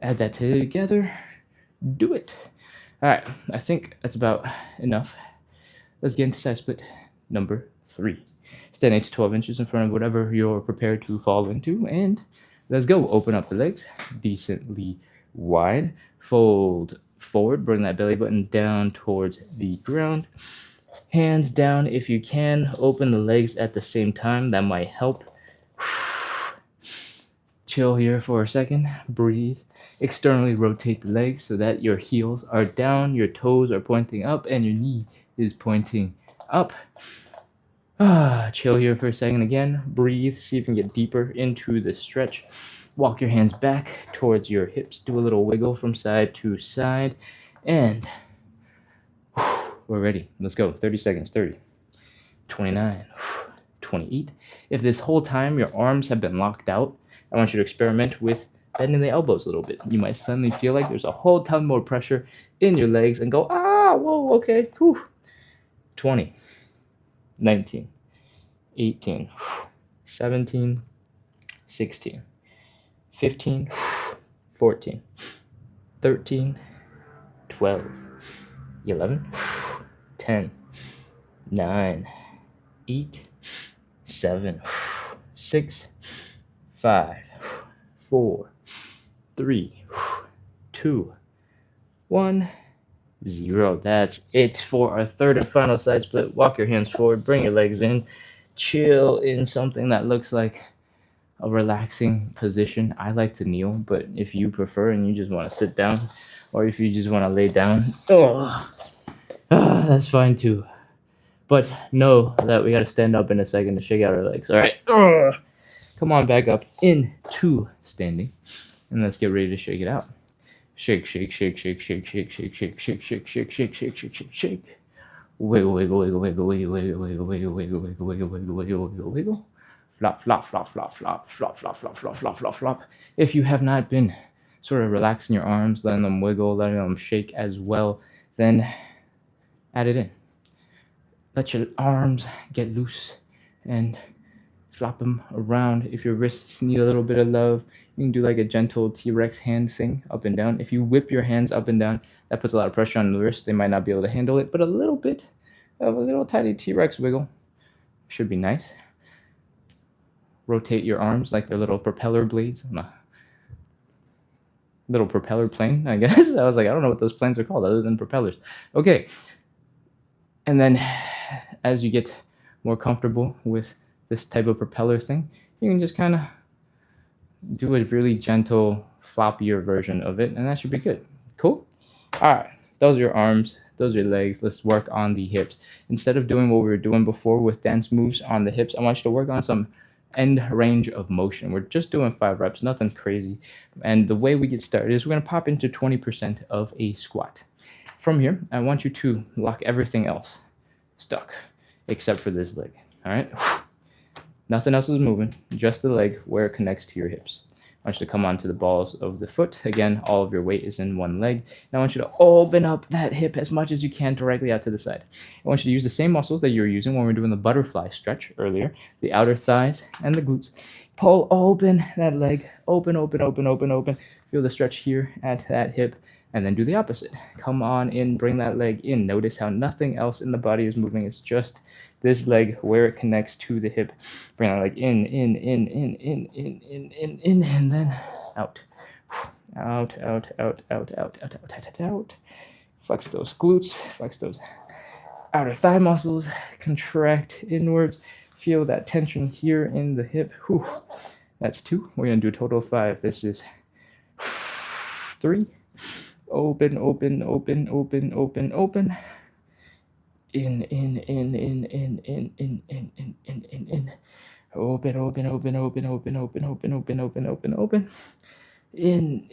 add that together, do it. All right, I think that's about enough. Let's get into side split number 3. Stand 8 to 12 inches in front of whatever you're prepared to fall into, and let's go. Open up the legs decently wide. Fold forward, bring that belly button down towards the ground. Hands down if you can. Open the legs at the same time. That might help. Chill here for a second. Breathe. Externally rotate the legs so that your heels are down, your toes are pointing up, and your knee is pointing up. Chill here for a second again. Breathe. See if you can get deeper into the stretch. Walk your hands back towards your hips. Do a little wiggle from side to side. And we're ready. Let's go. 30 seconds. 30. 29. 28. If this whole time your arms have been locked out, I want you to experiment with bending the elbows a little bit. You might suddenly feel like there's a whole ton more pressure in your legs and go, whoa, okay. 20. 19, 18, 17, 16, 15, 14, 13, 12, 11, 10, 9, 8, 7, 6, 5, 4, 3, 2, 1. 0. That's it for our third and final side split. Walk your hands forward, bring your legs in, chill in something that looks like a relaxing position. I like to kneel, but if you prefer and you just want to sit down, or if you just want to lay down, that's fine too. But know that we got to stand up in a second to shake out our legs. All right, come on back up into standing, and let's get ready to shake it out. Shake, shake, shake, shake, shake, shake, shake, shake, shake, shake, shake, shake, shake, shake, shake, shake. Wiggle, wiggle, wiggle, wiggle, wiggle, wiggle, wiggle, wiggle, wiggle, wiggle, wiggle, wiggle, wiggle, wiggle, wiggle. Flop, flop, flop, flop, flop, flop, flop, flop, flop, flop, flop, flop. If you have not been sort of relaxing your arms, letting them wiggle, letting them shake as well, then add it in. Let your arms get loose and flop them around. If your wrists need a little bit of love, you can do like a gentle T-Rex hand thing up and down. If you whip your hands up and down, that puts a lot of pressure on the wrist. They might not be able to handle it, but a little bit of a little tiny T-Rex wiggle should be nice. Rotate your arms like they're little propeller blades on a little propeller plane, I guess. I was like, I don't know what those planes are called other than propellers. Okay, And then as you get more comfortable with this type of propeller thing, you can just kind of do a really gentle, floppier version of it, and that should be good. Cool? All right, those are your arms, those are your legs. Let's work on the hips. Instead of doing what we were doing before with dance moves on the hips, I want you to work on some end range of motion. We're just doing 5 reps, nothing crazy. And the way we get started is we're going to pop into 20% of a squat. From here, I want you to lock everything else stuck except for this leg. All right? Nothing else is moving, just the leg where it connects to your hips. I want you to come onto the balls of the foot. Again, all of your weight is in one leg. And I want you to open up that hip as much as you can directly out to the side. I want you to use the same muscles that you were using when we were doing the butterfly stretch earlier, the outer thighs and the glutes. Pull open that leg. Open, open, open, open, open. Feel the stretch here at that hip. And then do the opposite. Come on in, bring that leg in. Notice how nothing else in the body is moving. It's just this leg where it connects to the hip. Bring that leg in, and then out. Out, out, out, out, out, out, out, out, out. Flex those glutes, flex those outer thigh muscles, contract inwards. Feel that tension here in the hip. Whew. That's 2. We're going to do a total of 5. This is 3. Open, open, open, open, open, open. In. Open, open, open, open, open, open, open, open, open, open, open. In.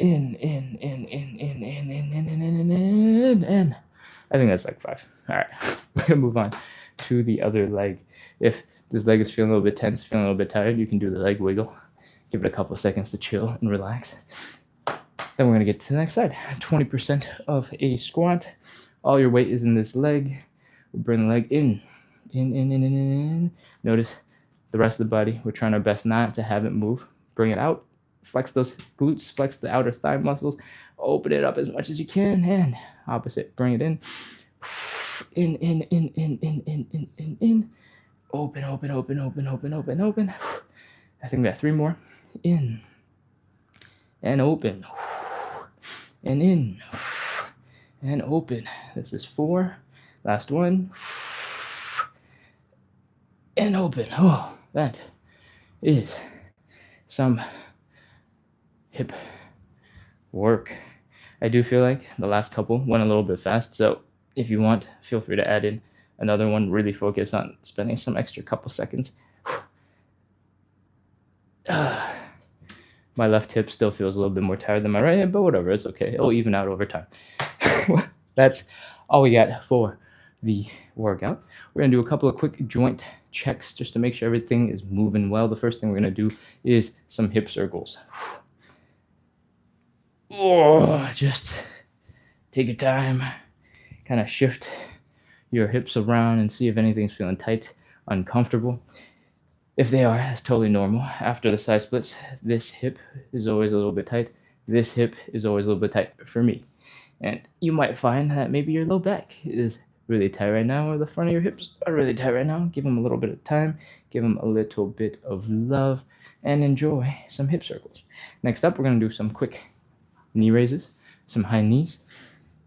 I think that's like 5. All right, we're gonna move on to the other leg. If this leg is feeling a little bit tense, feeling a little bit tired, you can do the leg wiggle. Give it a couple seconds to chill and relax. Then we're going to get to the next side. 20% of a squat. All your weight is in this leg. We'll bring the leg in. In. Notice the rest of the body. We're trying our best not to have it move. Bring it out. Flex those glutes. Flex the outer thigh muscles. Open it up as much as you can. And opposite. Bring it in. In. Open, open, open, open, open, open, open. I think we got 3 more. In. And open. And in, and open. This is 4. Last one. And open. Oh, that is some hip work. I do feel like the last couple went a little bit fast, so if you want, feel free to add in another one. Really focus on spending some extra couple seconds. My left hip still feels a little bit more tired than my right hip, but whatever, it's okay. It'll even out over time. That's all we got for the workout. We're going to do a couple of quick joint checks just to make sure everything is moving well. The first thing we're going to do is some hip circles. Oh, just take your time. Kind of shift your hips around and see if anything's feeling tight, uncomfortable. If they are, that's totally normal. After the side splits, this hip is always a little bit tight. This hip is always a little bit tight for me. And you might find that maybe your low back is really tight right now, or the front of your hips are really tight right now. Give them a little bit of time, give them a little bit of love, and enjoy some hip circles. Next up, we're going to do some quick knee raises, some high knees.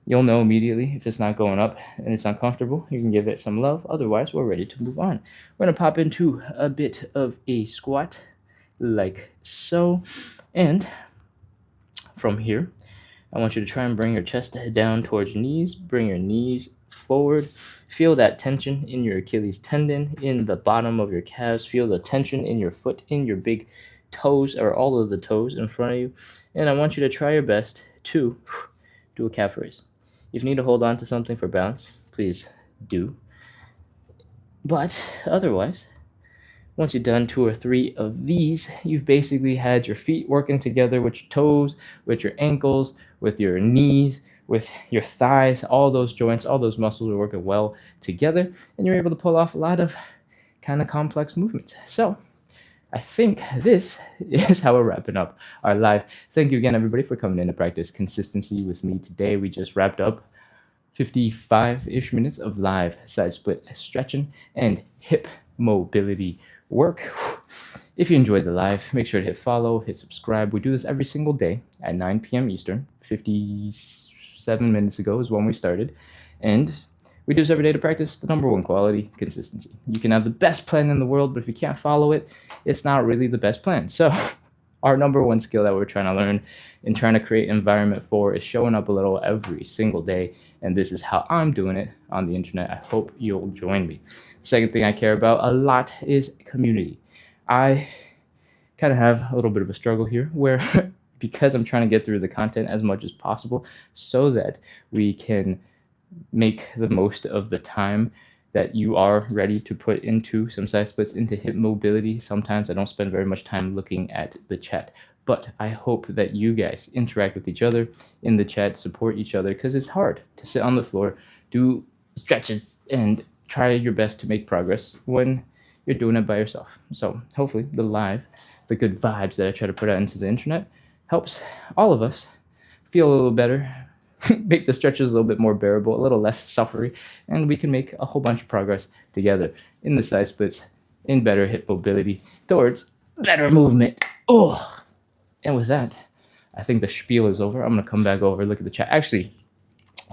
You'll know immediately if it's not going up and it's uncomfortable. You can give it some love. Otherwise, we're ready to move on. We're going to pop into a bit of a squat like so. And from here, I want you to try and bring your chest down towards your knees. Bring your knees forward. Feel that tension in your Achilles tendon, in the bottom of your calves. Feel the tension in your foot, in your big toes, or all of the toes in front of you. And I want you to try your best to do a calf raise. If you need to hold on to something for balance, please do. But otherwise, once you've done 2 or 3 of these, you've basically had your feet working together with your toes, with your ankles, with your knees, with your thighs. All those joints, all those muscles are working well together, and you're able to pull off a lot of kind of complex movements. So I think this is how we're wrapping up our live. Thank you again, everybody, for coming in to practice consistency with me today. We just wrapped up 55-ish minutes of live side split stretching and hip mobility work. If you enjoyed the live, make sure to hit follow, hit subscribe. We do this every single day at 9 p.m. Eastern. 57 minutes ago is when we started. And We do this every day to practice the number one quality, consistency. You can have the best plan in the world, but if you can't follow it, it's not really the best plan. So our number one skill that we're trying to learn and trying to create environment for is showing up a little every single day. And this is how I'm doing it on the internet. I hope you'll join me. The second thing I care about a lot is community. I kind of have a little bit of a struggle here where because I'm trying to get through the content as much as possible so that we can make the most of the time that you are ready to put into some side splits, into hip mobility. Sometimes I don't spend very much time looking at the chat, but I hope that you guys interact with each other in the chat, support each other, because it's hard to sit on the floor, do stretches, and try your best to make progress when you're doing it by yourself. So hopefully the good vibes that I try to put out into the internet helps all of us feel a little better, make the stretches a little bit more bearable, a little less suffering, and we can make a whole bunch of progress together in the side splits, in better hip mobility, towards better movement. Oh, and with that, I think the spiel is over. I'm going to come back over, look at the chat. Actually,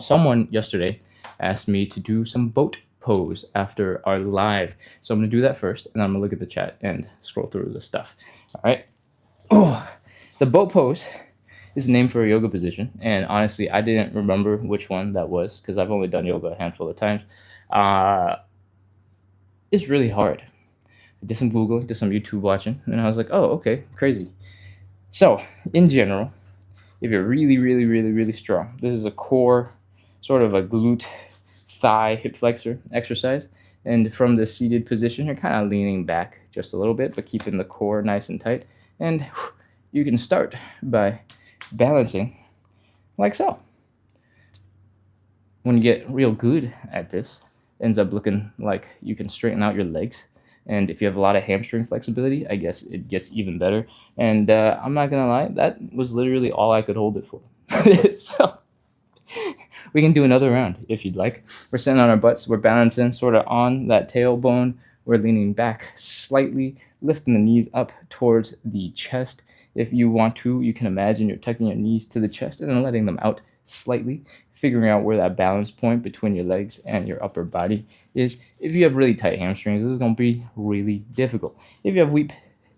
someone yesterday asked me to do some boat pose after our live. So I'm going to do that first, and I'm going to look at the chat and scroll through the stuff. All right. Oh, the boat pose is named for a yoga position, and honestly, I didn't remember which one that was because I've only done yoga a handful of times. It's really hard. I did some Googling, did some YouTube watching, and I was like, oh, okay, crazy. So, in general, if you're really, really, really, really strong, this is a core, sort of a glute, thigh, hip flexor exercise. And from the seated position, you're kind of leaning back just a little bit, but keeping the core nice and tight. And you can start by balancing like so. When you get real good at this, it ends up looking like you can straighten out your legs. And if you have a lot of hamstring flexibility, I guess it gets even better. And I'm not going to lie, that was literally all I could hold it for. So we can do another round if you'd like. We're sitting on our butts. We're balancing sort of on that tailbone. We're leaning back slightly, lifting the knees up towards the chest. If you want to, you can imagine you're tucking your knees to the chest and then letting them out slightly, figuring out where that balance point between your legs and your upper body is. If you have really tight hamstrings, this is going to be really difficult. If you have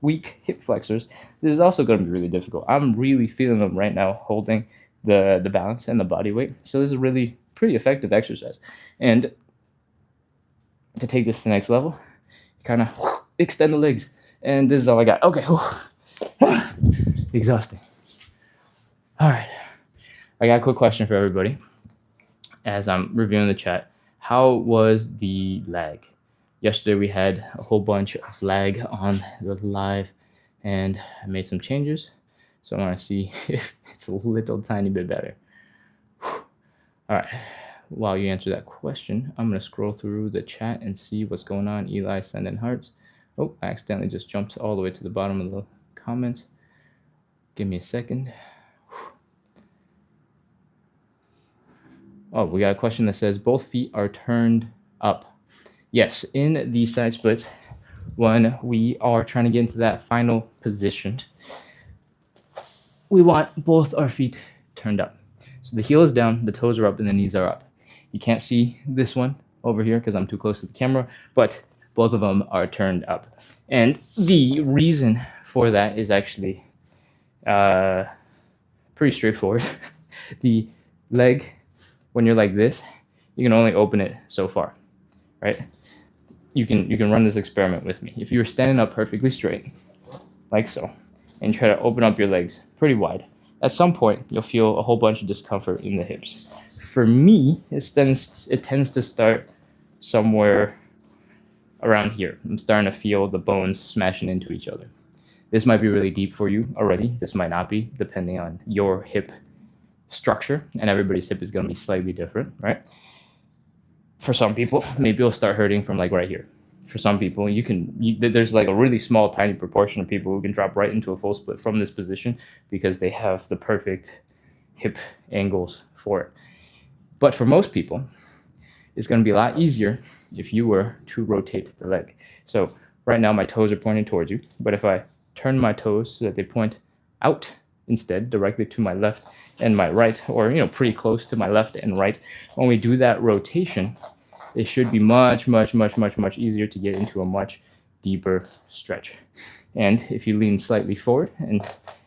weak hip flexors, this is also going to be really difficult. I'm really feeling them right now, holding the balance and the body weight. So this is a really pretty effective exercise. And to take this to the next level, kind of extend the legs. And this is all I got. Okay. Exhausting. All right. I got a quick question for everybody as I'm reviewing the chat. How was the lag? Yesterday we had a whole bunch of lag on the live, and I made some changes. So I want to see if it's a little tiny bit better. All right. While you answer that question, I'm going to scroll through the chat and see what's going on. Eli sending hearts. Oh, I accidentally just jumped all the way to the bottom of the comments. Give me a second. Oh, we got a question that says both feet are turned up. Yes, in the side splits, when we are trying to get into that final position, we want both our feet turned up. So the heel is down, the toes are up, and the knees are up. You can't see this one over here because I'm too close to the camera, but both of them are turned up. And the reason for that is actually pretty straightforward. The leg, when you're like this, you can only open it so far, right? You can run this experiment with me. If you were standing up perfectly straight, like so, and try to open up your legs pretty wide, at some point you'll feel a whole bunch of discomfort in the hips. For me, it tends to start somewhere around here. I'm starting to feel the bones smashing into each other. This might be really deep for you already. This might not be, depending on your hip structure, and everybody's hip is going to be slightly different, right? For some people, maybe it'll start hurting from like right here. For some people, there's like a really small, tiny proportion of people who can drop right into a full split from this position because they have the perfect hip angles for it. But for most people, it's going to be a lot easier if you were to rotate the leg. So right now my toes are pointing towards you, but if I turn my toes so that they point out instead, directly to my left and my right, or pretty close to my left and right, when we do that rotation, it should be much, much, much, much, much easier to get into a much deeper stretch. And if you lean slightly forward and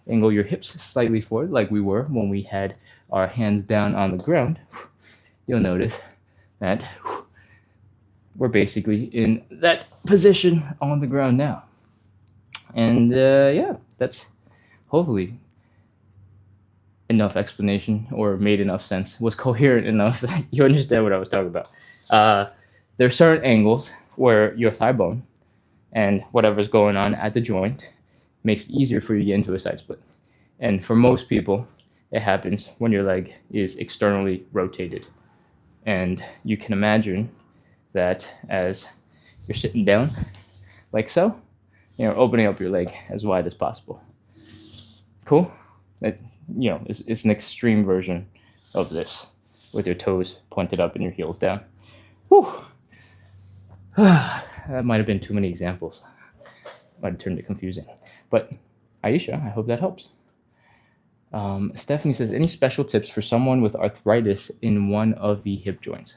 angle your hips slightly forward, like we were when we had our hands down on the ground, you'll notice that we're basically in that position on the ground now. And yeah, that's hopefully enough explanation or made enough sense, was coherent enough that you understand what I was talking about. There are certain angles where your thigh bone and whatever's going on at the joint makes it easier for you to get into a side split. And for most people, it happens when your leg is externally rotated. And you can imagine that as you're sitting down, like so, opening up your leg as wide as possible. Cool? That, it's an extreme version of this with your toes pointed up and your heels down. Whew. That might have been too many examples. Might have turned it confusing. But Aisha, I hope that helps. Stephanie says, any special tips for someone with arthritis in one of the hip joints?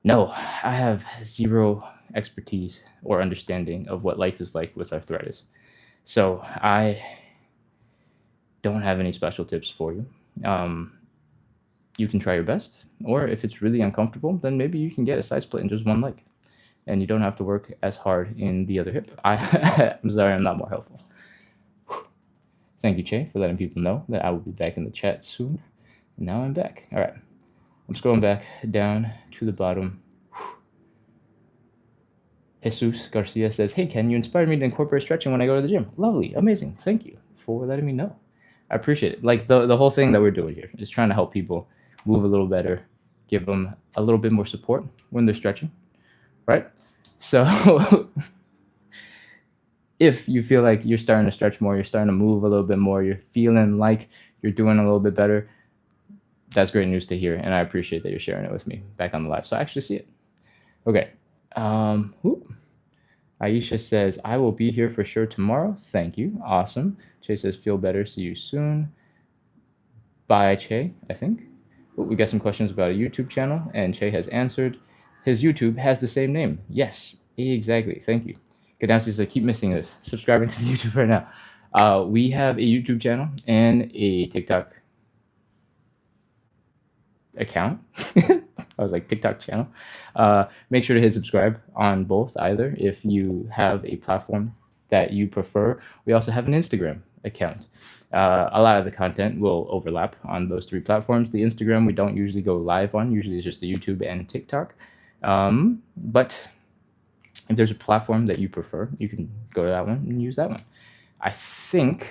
No, I have zero expertise or understanding of what life is like with arthritis. So I don't have any special tips for you. You can try your best, or if it's really uncomfortable, then maybe you can get a side split in just one leg, and you don't have to work as hard in the other hip. I'm sorry, I'm not more helpful. Thank you, Che, for letting people know that I will be back in the chat soon. And now I'm back. All right, I'm scrolling back down to the bottom. Jesus Garcia says, hey, Ken, you inspired me to incorporate stretching when I go to the gym. Lovely, amazing. Thank you for letting me know. I appreciate it. Like the whole thing that we're doing here is trying to help people move a little better, give them a little bit more support when they're stretching, right? So if you feel like you're starting to stretch more, you're starting to move a little bit more, you're feeling like you're doing a little bit better, that's great news to hear, and I appreciate that you're sharing it with me back on the live. So I actually see it. Okay. Aisha says, I will be here for sure tomorrow. Thank you. Awesome. Che says, feel better. See you soon. Bye, Che, I think. We got some questions about a YouTube channel, and Che has answered. His YouTube has the same name. Yes, exactly. Thank you. Gadowski says, I keep missing this. Subscribing to the YouTube right now. We have a YouTube channel and a TikTok account. I was like, TikTok channel. Make sure to hit subscribe on both, either, if you have a platform that you prefer. We also have an Instagram account. A lot of the content will overlap on those three platforms. The Instagram we don't usually go live on. Usually it's just the YouTube and TikTok. But if there's a platform that you prefer, you can go to that one and use that one. I think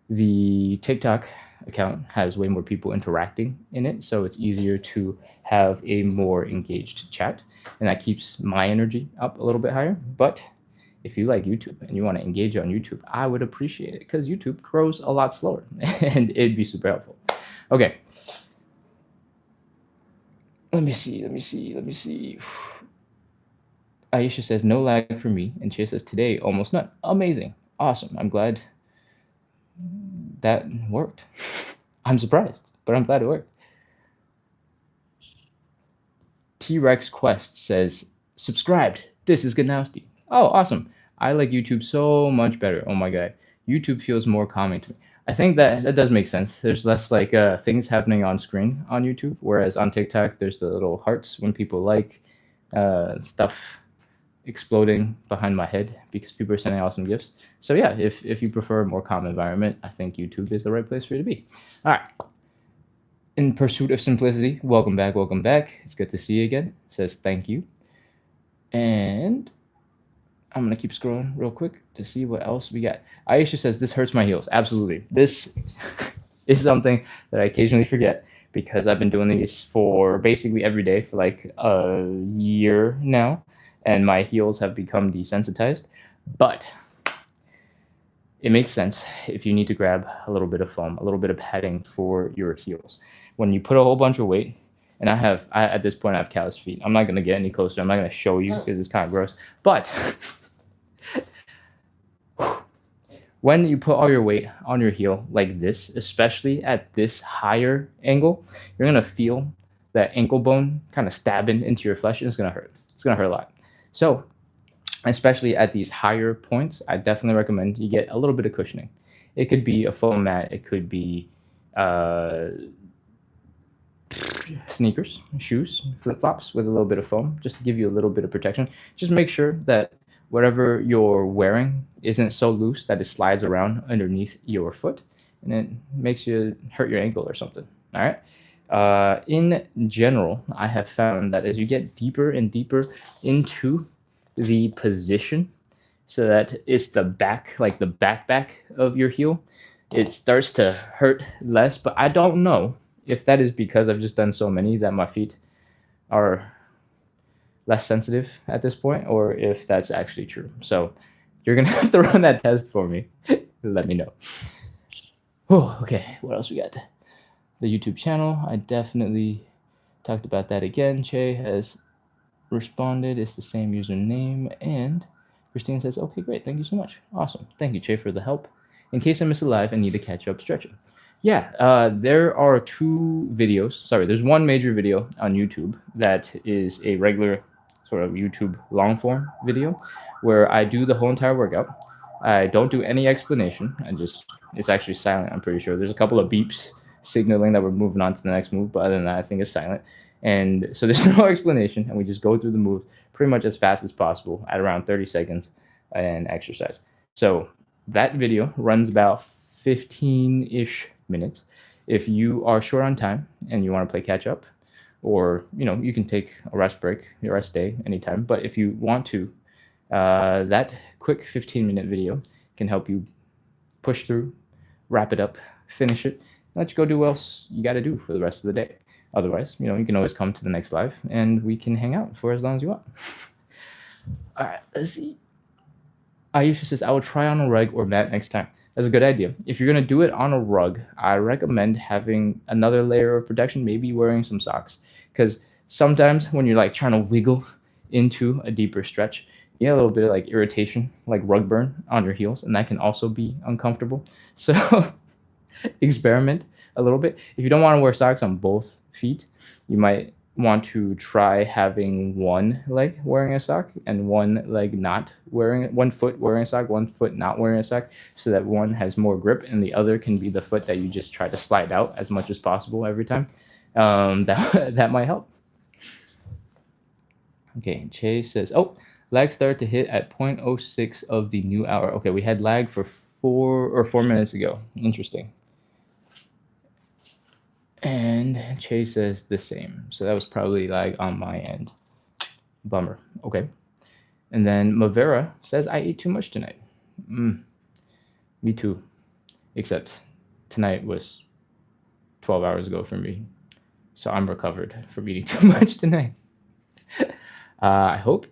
the TikTok account has way more people interacting in it, so it's easier to have a more engaged chat, and that keeps my energy up a little bit higher. But if you like YouTube and you want to engage on YouTube, I would appreciate it, because YouTube grows a lot slower and it'd be super helpful. Okay. Let me see. Aisha says, no lag for me. And Chia says, today, almost none. Amazing. Awesome. I'm glad that worked. I'm surprised, but I'm glad it worked. T-Rex Quest says, subscribed. This is Ganowski. Oh, awesome. I like YouTube so much better. Oh my God. YouTube feels more calming to me. I think that does make sense. There's less like things happening on screen on YouTube, whereas on TikTok, there's the little hearts when people like stuff exploding behind my head because people are sending awesome gifts. So yeah, if you prefer a more calm environment, I think YouTube is the right place for you to be. All right. In pursuit of simplicity, welcome back. It's good to see you again. It says thank you. And I'm going to keep scrolling real quick to see what else we got. Aisha says, this hurts my heels. Absolutely. This is something that I occasionally forget, because I've been doing these for basically every day for like a year now, and my heels have become desensitized. But it makes sense if you need to grab a little bit of foam, a little bit of padding for your heels. When you put a whole bunch of weight, and I at this point I have callous feet. I'm not going to get any closer. I'm not going to show you because it's kind of gross. But when you put all your weight on your heel like this, especially at this higher angle, you're going to feel that ankle bone kind of stabbing into your flesh, and it's gonna hurt. It's gonna hurt a lot. So, especially at these higher points, I definitely recommend you get a little bit of cushioning. It could be a foam mat. It could be uh, sneakers, shoes, flip flops with a little bit of foam, just to give you a little bit of protection. Just make sure that whatever you're wearing isn't so loose that it slides around underneath your foot and it makes you hurt your ankle or something. All right. In general, I have found that as you get deeper and deeper into the position, so that it's the back, like the back of your heel, it starts to hurt less. But I don't know if that is because I've just done so many that my feet are less sensitive at this point, or if that's actually true. So you're gonna have to run that test for me. Let me know. Oh, okay. What else we got? The YouTube channel. I definitely talked about that again. Che has responded. It's the same username. And Christine says, okay, great. Thank you so much. Awesome. Thank you, Che, for the help. In case I miss a live and need to catch up stretching. Yeah, there are two videos. Sorry, there's one major video on YouTube that is a regular sort of YouTube long form video where I do the whole entire workout. I don't do any explanation. It's actually silent, I'm pretty sure. There's a couple of beeps signaling that we're moving on to the next move, but other than that, I think it's silent. And so there's no explanation, and we just go through the move pretty much as fast as possible at around 30 seconds and exercise. So that video runs about 15-ish minutes. If you are short on time and you want to play catch up, or you can take a rest break, your rest day anytime. But if you want to, that quick 15-minute video can help you push through, wrap it up, finish it, let you go do what else you got to do for the rest of the day. Otherwise, you can always come to the next live and we can hang out for as long as you want. All right, let's see. Aisha says, I will try on a rug or mat next time. That's a good idea. If you're going to do it on a rug, I recommend having another layer of protection, maybe wearing some socks. Because sometimes when you're like trying to wiggle into a deeper stretch, you get a little bit of like irritation, like rug burn on your heels, and that can also be uncomfortable. So experiment a little bit. If you don't want to wear socks on both feet, you might want to try having one leg wearing a sock and one leg not wearing, one foot wearing a sock, one foot not wearing a sock, so that one has more grip and the other can be the foot that you just try to slide out as much as possible every time. That might help. Okay, Che says, oh, lag started to hit at 0.06 of the new hour. Okay, we had lag for 4 minutes ago. Interesting. And Che says the same. So that was probably lag on my end. Bummer. Okay. And then Mavera says, I ate too much tonight. Me too. Except tonight was 12 hours ago for me. So I'm recovered from eating too much tonight. I hope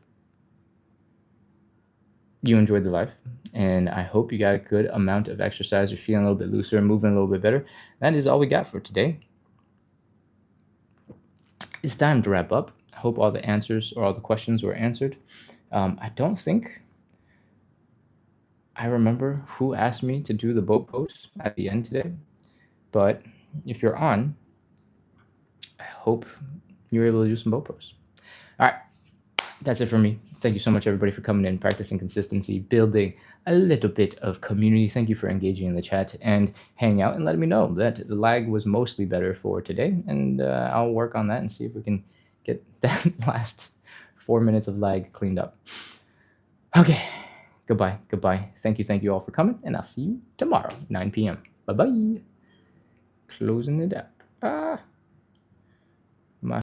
you enjoyed the live, and I hope you got a good amount of exercise. You're feeling a little bit looser, moving a little bit better. That is all we got for today. It's time to wrap up. I hope all the answers or all the questions were answered. I don't think I remember who asked me to do the boat pose at the end today, but if you're on, I hope you're able to do some boat pose. All right, that's it for me. Thank you so much, everybody, for coming in, practicing consistency, building a little bit of community. Thank you for engaging in the chat and hanging out and letting me know that the lag was mostly better for today. And I'll work on that and see if we can get that last 4 minutes of lag cleaned up. Okay, goodbye. Thank you all for coming, and I'll see you tomorrow, 9 p.m. Bye-bye. Closing it out.